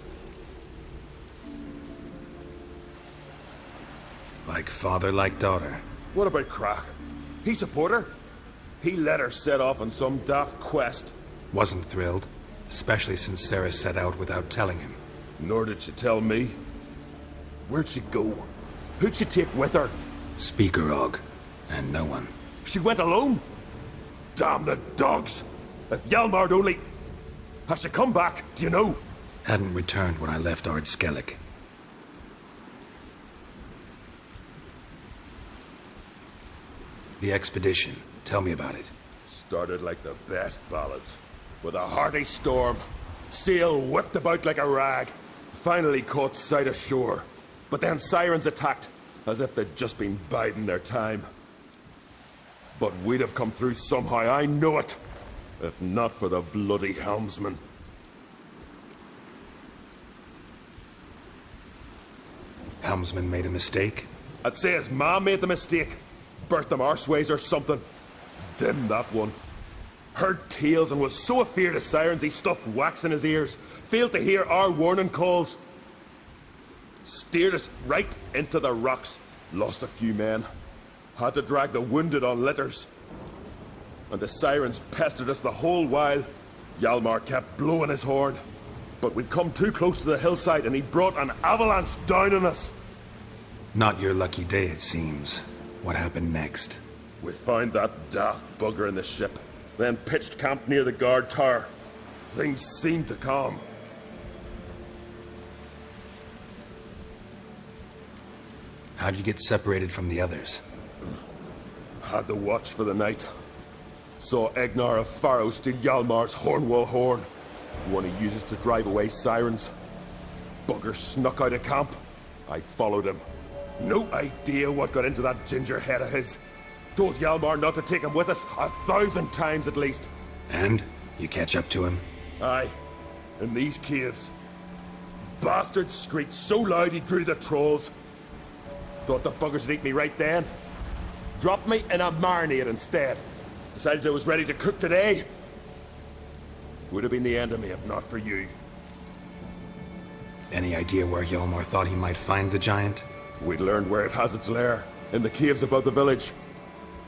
like father, like daughter. What about Kroch? He support her? He let her set off on some daft quest. Wasn't thrilled, especially since Ceres set out without telling him. Nor did she tell me. Where'd she go? Who'd she take with her? Speakerog, and no one. She went alone? Damn the dogs! If Hjalmar'd only... Has she come back, do you know? Hadn't returned when I left Ard Skellig. The expedition. Tell me about it. Started like the best ballads. With a hearty storm. Sail whipped about like a rag. Finally caught sight of shore. But then sirens attacked, as if they'd just been biding their time. But we'd have come through somehow, I know it. If not for the bloody helmsman. Helmsman made a mistake? I'd say his ma made the mistake. Burnt them arseways or something. Dim that one. Heard tales and was so afeard of sirens he stuffed wax in his ears. Failed to hear our warning calls. Steered us right into the rocks. Lost a few men. Had to drag the wounded on litters. And the sirens pestered us the whole while. Hjalmar kept blowing his horn. But we'd come too close to the hillside and he brought an avalanche down on us. Not your lucky day, it seems. What happened next? We found that daft bugger in the ship, then pitched camp near the guard tower. Things seemed to calm. How'd you get separated from the others? Had to watch for the night. Saw Egnar of Faro steal Hjalmar's Hornwall horn, the one he uses to drive away sirens. Bugger snuck out of camp. I followed him. No idea what got into that ginger head of his. Told Hjalmar not to take him with us 1,000 times at least. And? You catch up to him? Aye. In these caves. Bastard screeched so loud he drew the trolls. Thought the buggers would eat me right then. Dropped me in a marinade instead. Decided I was ready to cook today. Would have been the end of me if not for you. Any idea where Hjalmar thought he might find the giant? We'd learned where it has its lair, in the caves above the village.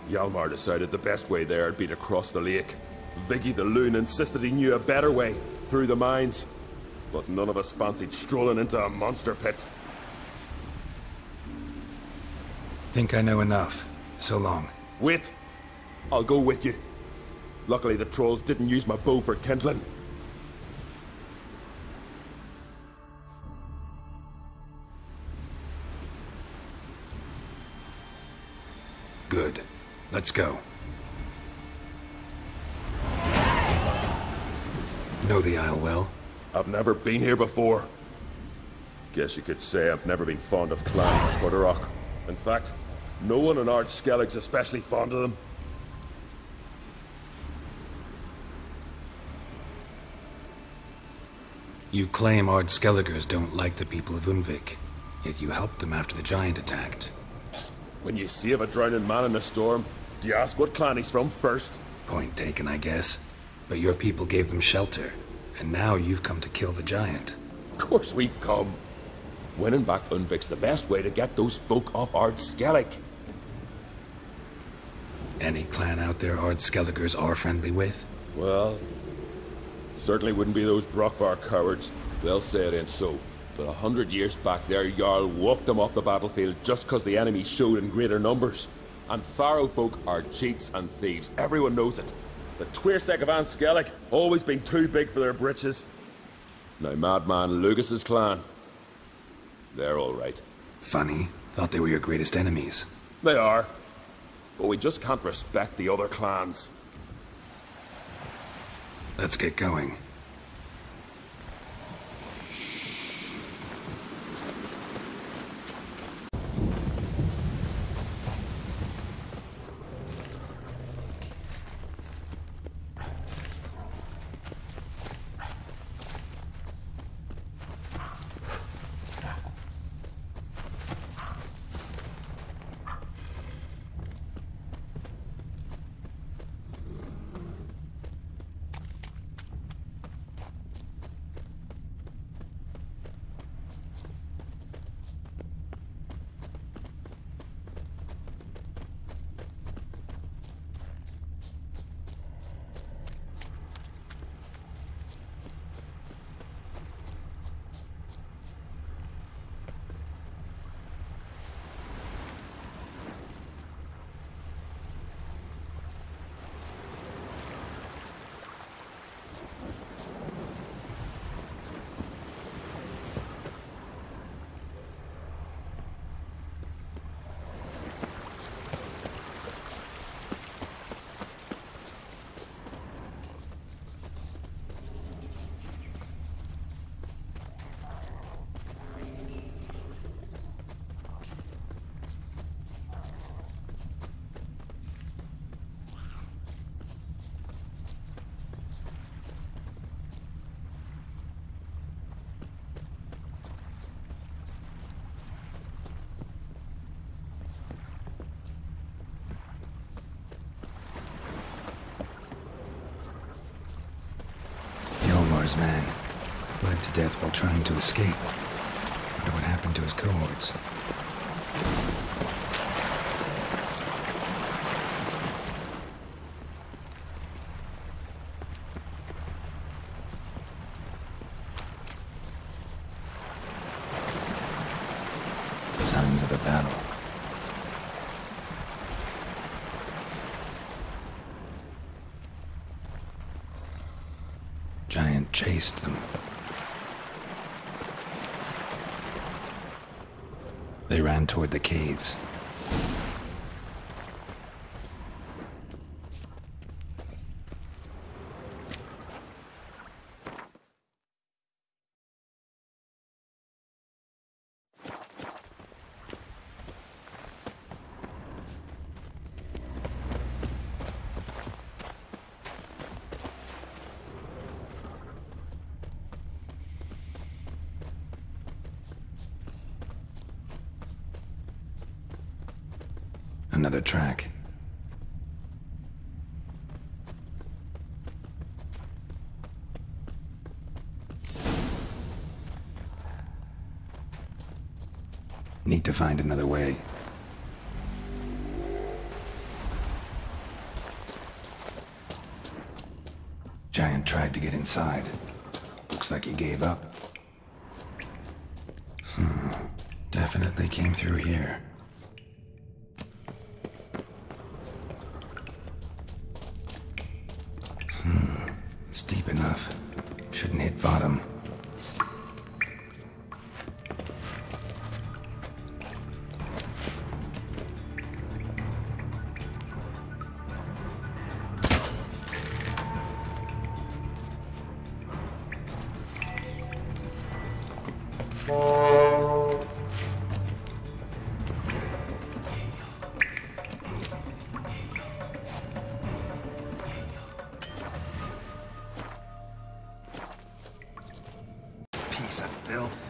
Hjalmar decided the best way there would be to cross the lake. Viggy the loon insisted he knew a better way, through the mines. But none of us fancied strolling into a monster pit. Think I know enough. So long. Wait. I'll go with you. Luckily the trolls didn't use my bow for kindling. Good. Let's go. Know the Isle well? I've never been here before. Guess you could say I've never been fond of Clan or Tordarroch. In fact, no one in Ard Skellig's especially fond of them. You claim Ard Skelligers don't like the people of Unvik, yet you helped them after the giant attacked. When you save a drowning man in a storm, do you ask what clan he's from first? Point taken, I guess. But your people gave them shelter, and now you've come to kill the giant. Of course we've come. Winning back Unvik's the best way to get those folk off Ard Skellig. Any clan out there Ard Skelligers are friendly with? Well, certainly wouldn't be those Brockvar cowards. They'll say it ain't so. But 100 years back their Jarl walked them off the battlefield just because the enemy showed in greater numbers. And Faro folk are cheats and thieves. Everyone knows it. The Twirsec of An Skellig always been too big for their britches. Now Madman Lucas's clan, they're all right. Funny. Thought they were your greatest enemies. They are. But we just can't respect the other clans. Let's get going. Elmar's man. Bled to death while trying to escape. Wonder what happened to his cohorts. Signs of a battle. Giant chased them. They ran toward the caves. Another track. Need to find another way. Giant tried to get inside. Looks like he gave up. Definitely came through here. It's deep enough. Shouldn't hit bottom. Piece of filth.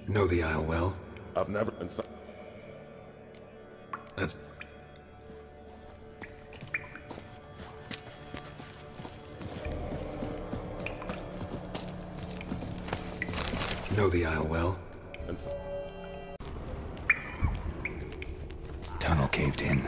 Know the Isle well? I've never been That's... Know the Isle well? Tunnel caved in.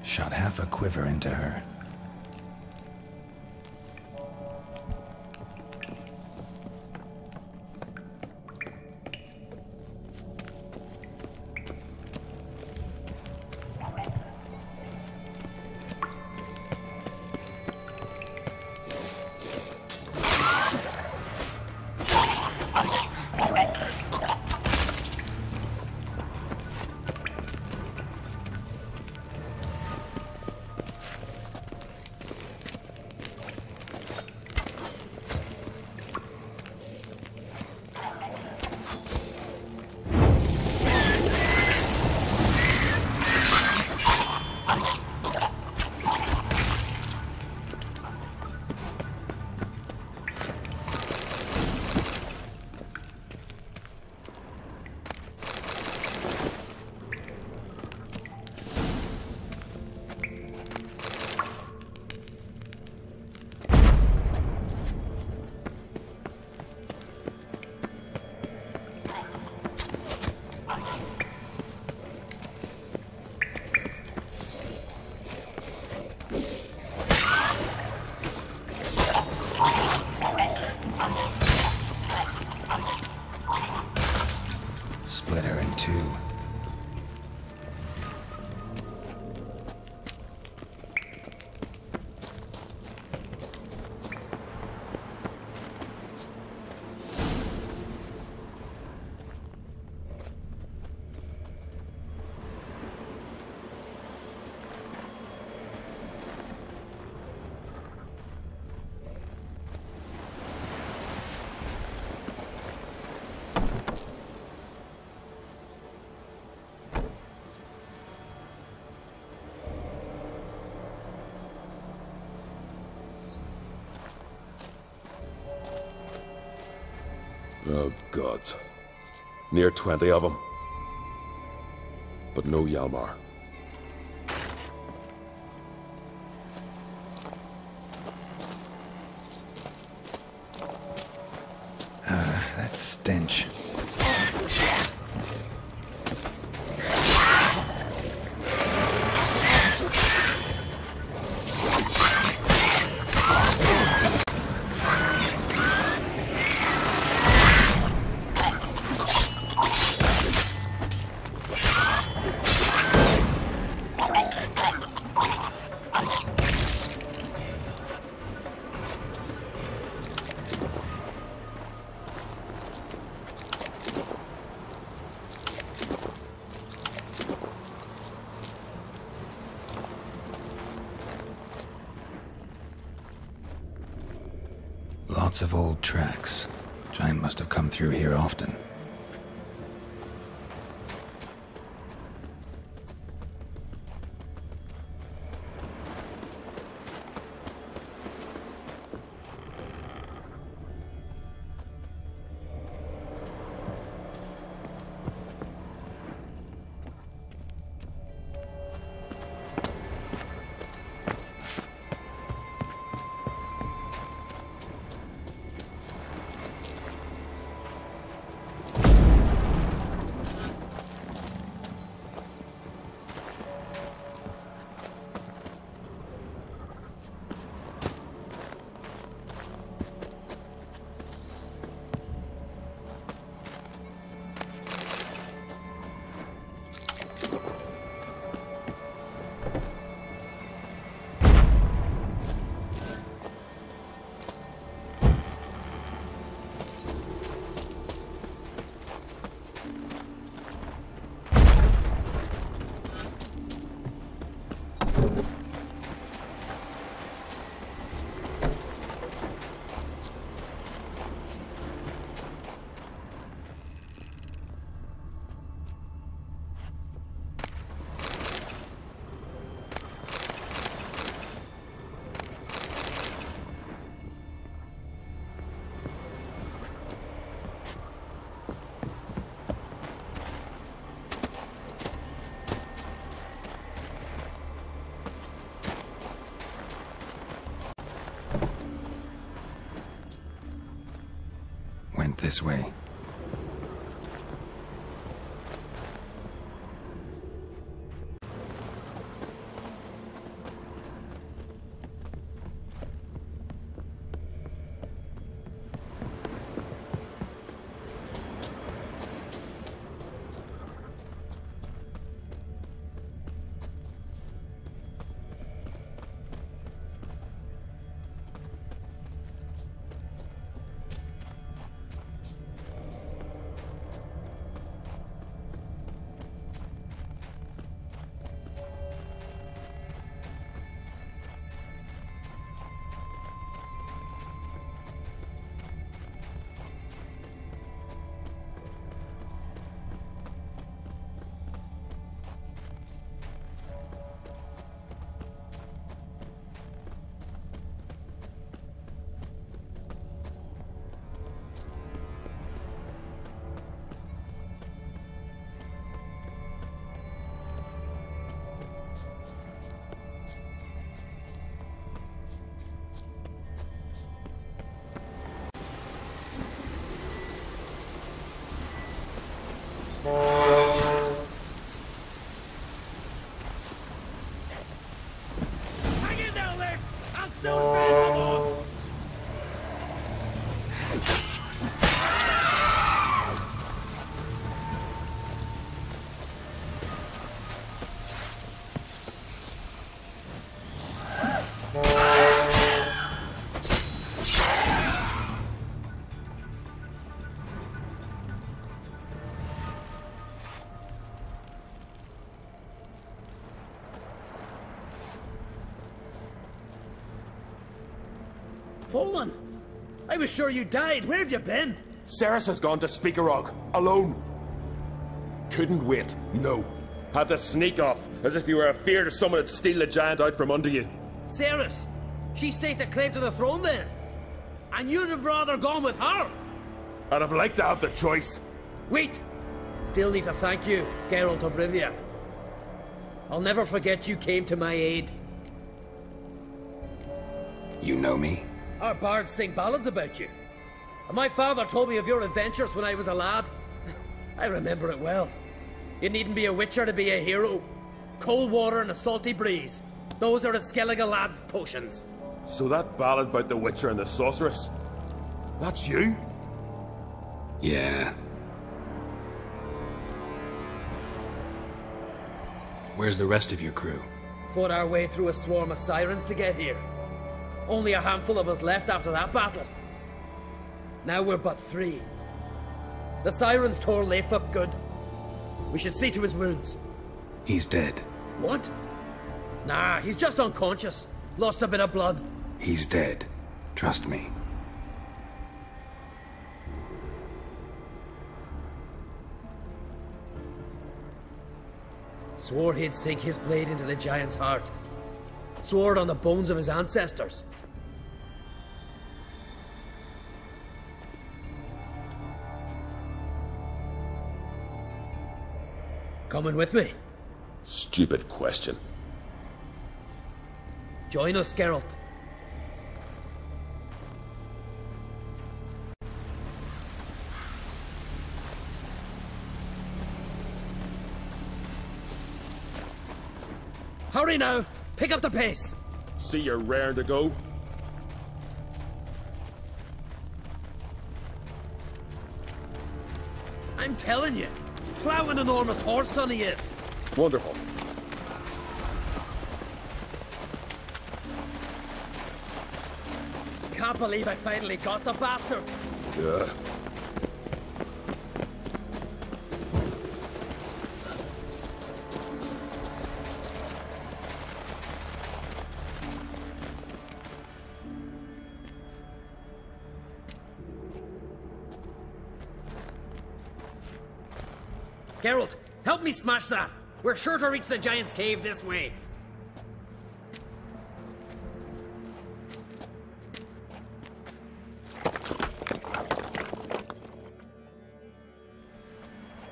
Shot half a quiver into her. Split her in two. Oh, gods. Near 20 of them. But no Hjalmar. That stench. Lots of old tracks. Giant must have come through here often. Went this way. Fallen? I was sure you died. Where have you been? Ceres has gone to Speakerog, alone. Couldn't wait, no. Had to sneak off, as if you were afeard of someone would steal the giant out from under you. Ceres? She staked claim to the throne then? And you'd have rather gone with her? I'd have liked to have the choice. Wait! Still need to thank you, Geralt of Rivia. I'll never forget you came to my aid. You know me? Our bards sing ballads about you. And my father told me of your adventures when I was a lad. I remember it well. You needn't be a witcher to be a hero. Cold water and a salty breeze. Those are the Skellige lad's potions. So that ballad about the witcher and the sorceress, that's you? Yeah. Where's the rest of your crew? Fought our way through a swarm of sirens to get here. Only a handful of us left after that battle. Now we're but 3. The sirens tore Leif up good. We should see to his wounds. He's dead. What? Nah, he's just unconscious. Lost a bit of blood. He's dead. Trust me. Swore he'd sink his blade into the giant's heart. Swore it on the bones of his ancestors. Coming with me? Stupid question. Join us, Geralt. Hurry now! Pick up the pace! See you're raring to go? I'm telling you, plough an enormous horse son he is. Wonderful. Can't believe I finally got the bastard. Yeah. Geralt, help me smash that. We're sure to reach the giant's cave this way.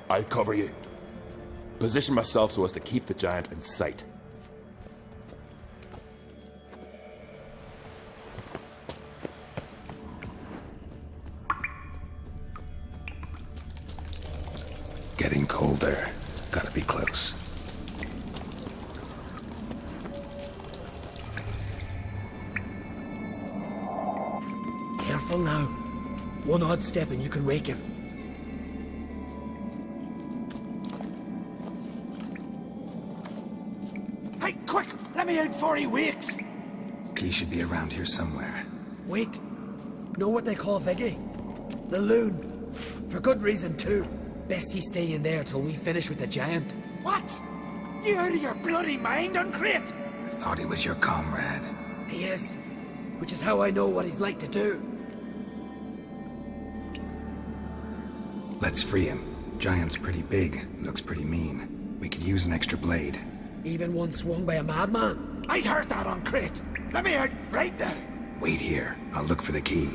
I'll cover you. Position myself so as to keep the giant in sight. Getting colder. Gotta be close. Careful now. One odd step and you can wake him. Hey, quick! Let me out before he wakes! He should be around here somewhere. Wait. Know what they call Veggie? The loon. For good reason, too. Best he stay in there till we finish with the giant. What? You out of your bloody mind, Uncrate? I thought he was your comrade. He is. Which is how I know what he's like to do. Let's free him. Giant's pretty big. Looks pretty mean. We could use an extra blade. Even one swung by a madman. I heard that, Uncrate. Let me out right now. Wait here. I'll look for the key.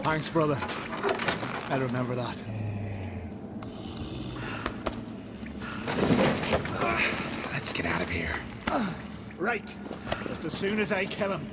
Thanks, brother. I'll remember that. Let's get out of here. Right. Just as soon as I kill him.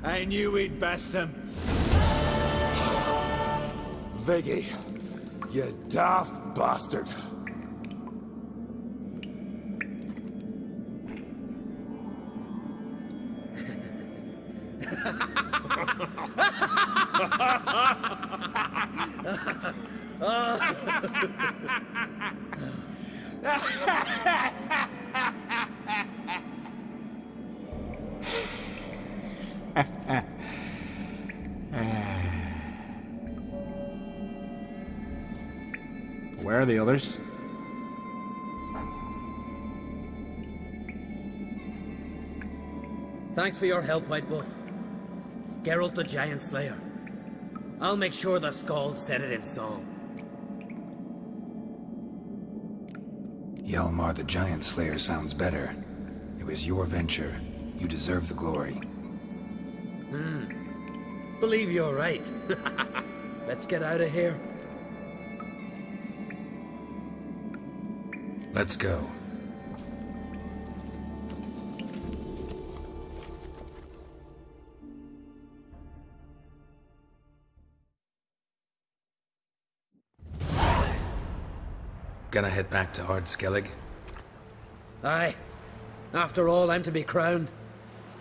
I knew we'd best him. Viggy, you daft bastard. Where are the others? Thanks for your help, White Wolf. Geralt the Giant Slayer. I'll make sure the Skald said it in song. Hjalmar the Giant Slayer sounds better. It was your venture. You deserve the glory. Believe you're right. Let's get out of here. Let's go. Gonna head back to Ardskellig? Aye. After all, I'm to be crowned.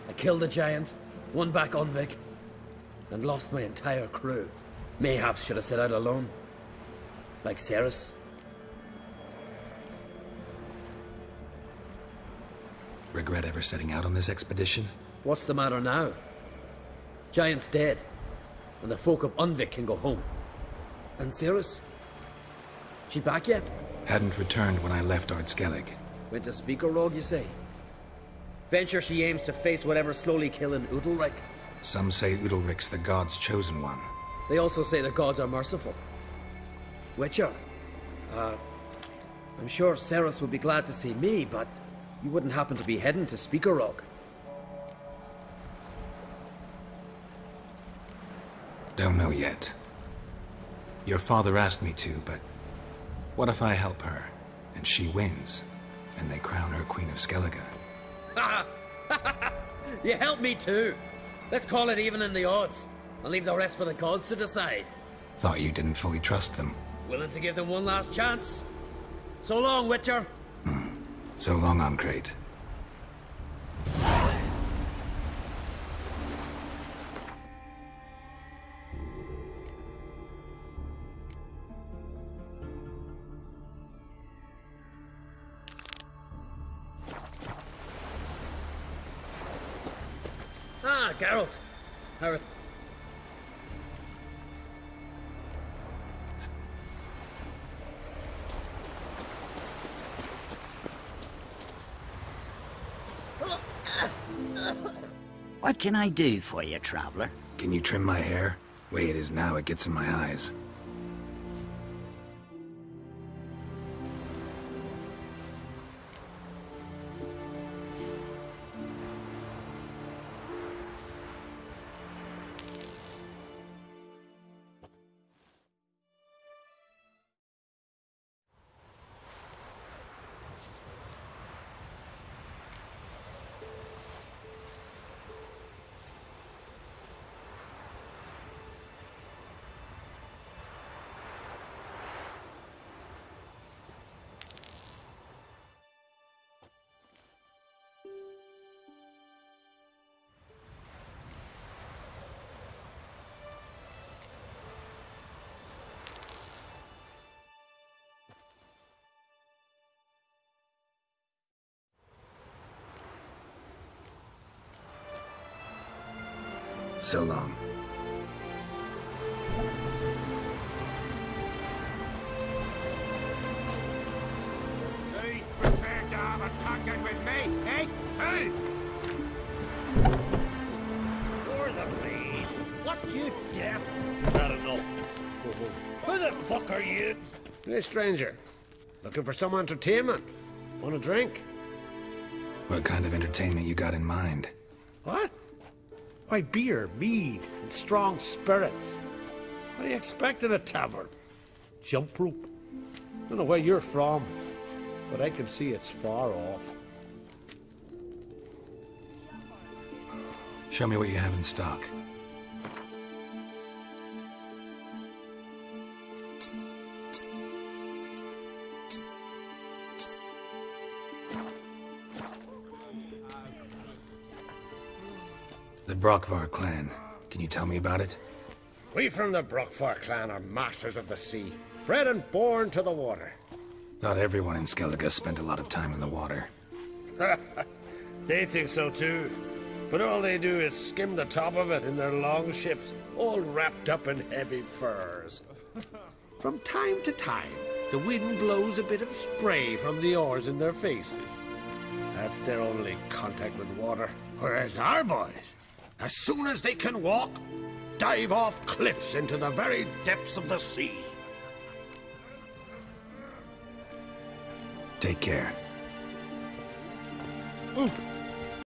I killed the giant, won back Unvik, and lost my entire crew. Mayhaps should have set out alone. Like Ceres. Regret ever setting out on this expedition? What's the matter now? Giant's dead, and the folk of Unvik can go home. And Ceres? She back yet? Hadn't returned when I left Ardskellig. Went to Speaker Rogue, you say? Venture she aims to face whatever's slowly killing Udalric. Some say Udalric's the god's chosen one. They also say the gods are merciful. Witcher, I'm sure Ceres would be glad to see me, but you wouldn't happen to be heading to Speaker Rogue. Don't know yet. Your father asked me to, but what if I help her, and she wins, and they crown her Queen of Skellige? You help me too. Let's call it even in the odds. I'll leave the rest for the gods to decide. Thought you didn't fully trust them. Willing to give them one last chance? So long, Witcher. So long, Ancrate. Ah, Geralt. How... What can I do for you, traveler? Can you trim my hair? Way it is now, it gets in my eyes. So long. Who's prepared to have a talking with me, eh? Hey! You're the lead. What, you deaf? Not enough. Who the fuck are you? Hey, stranger. Looking for some entertainment? Want a drink? What kind of entertainment you got in mind? What? Why, beer, mead, and strong spirits. What do you expect in a tavern? Jump rope? Don't know where you're from, but I can see it's far off. Show me what you have in stock. The Brockvar clan. Can you tell me about it? We from the Brockvar clan are masters of the sea, bred and born to the water. Thought everyone in Skellige spent a lot of time in the water. They think so too. But all they do is skim the top of it in their long ships, all wrapped up in heavy furs. From time to time, the wind blows a bit of spray from the oars in their faces. That's their only contact with water. Whereas our boys, as soon as they can walk, dive off cliffs into the very depths of the sea. Take care. Ooh.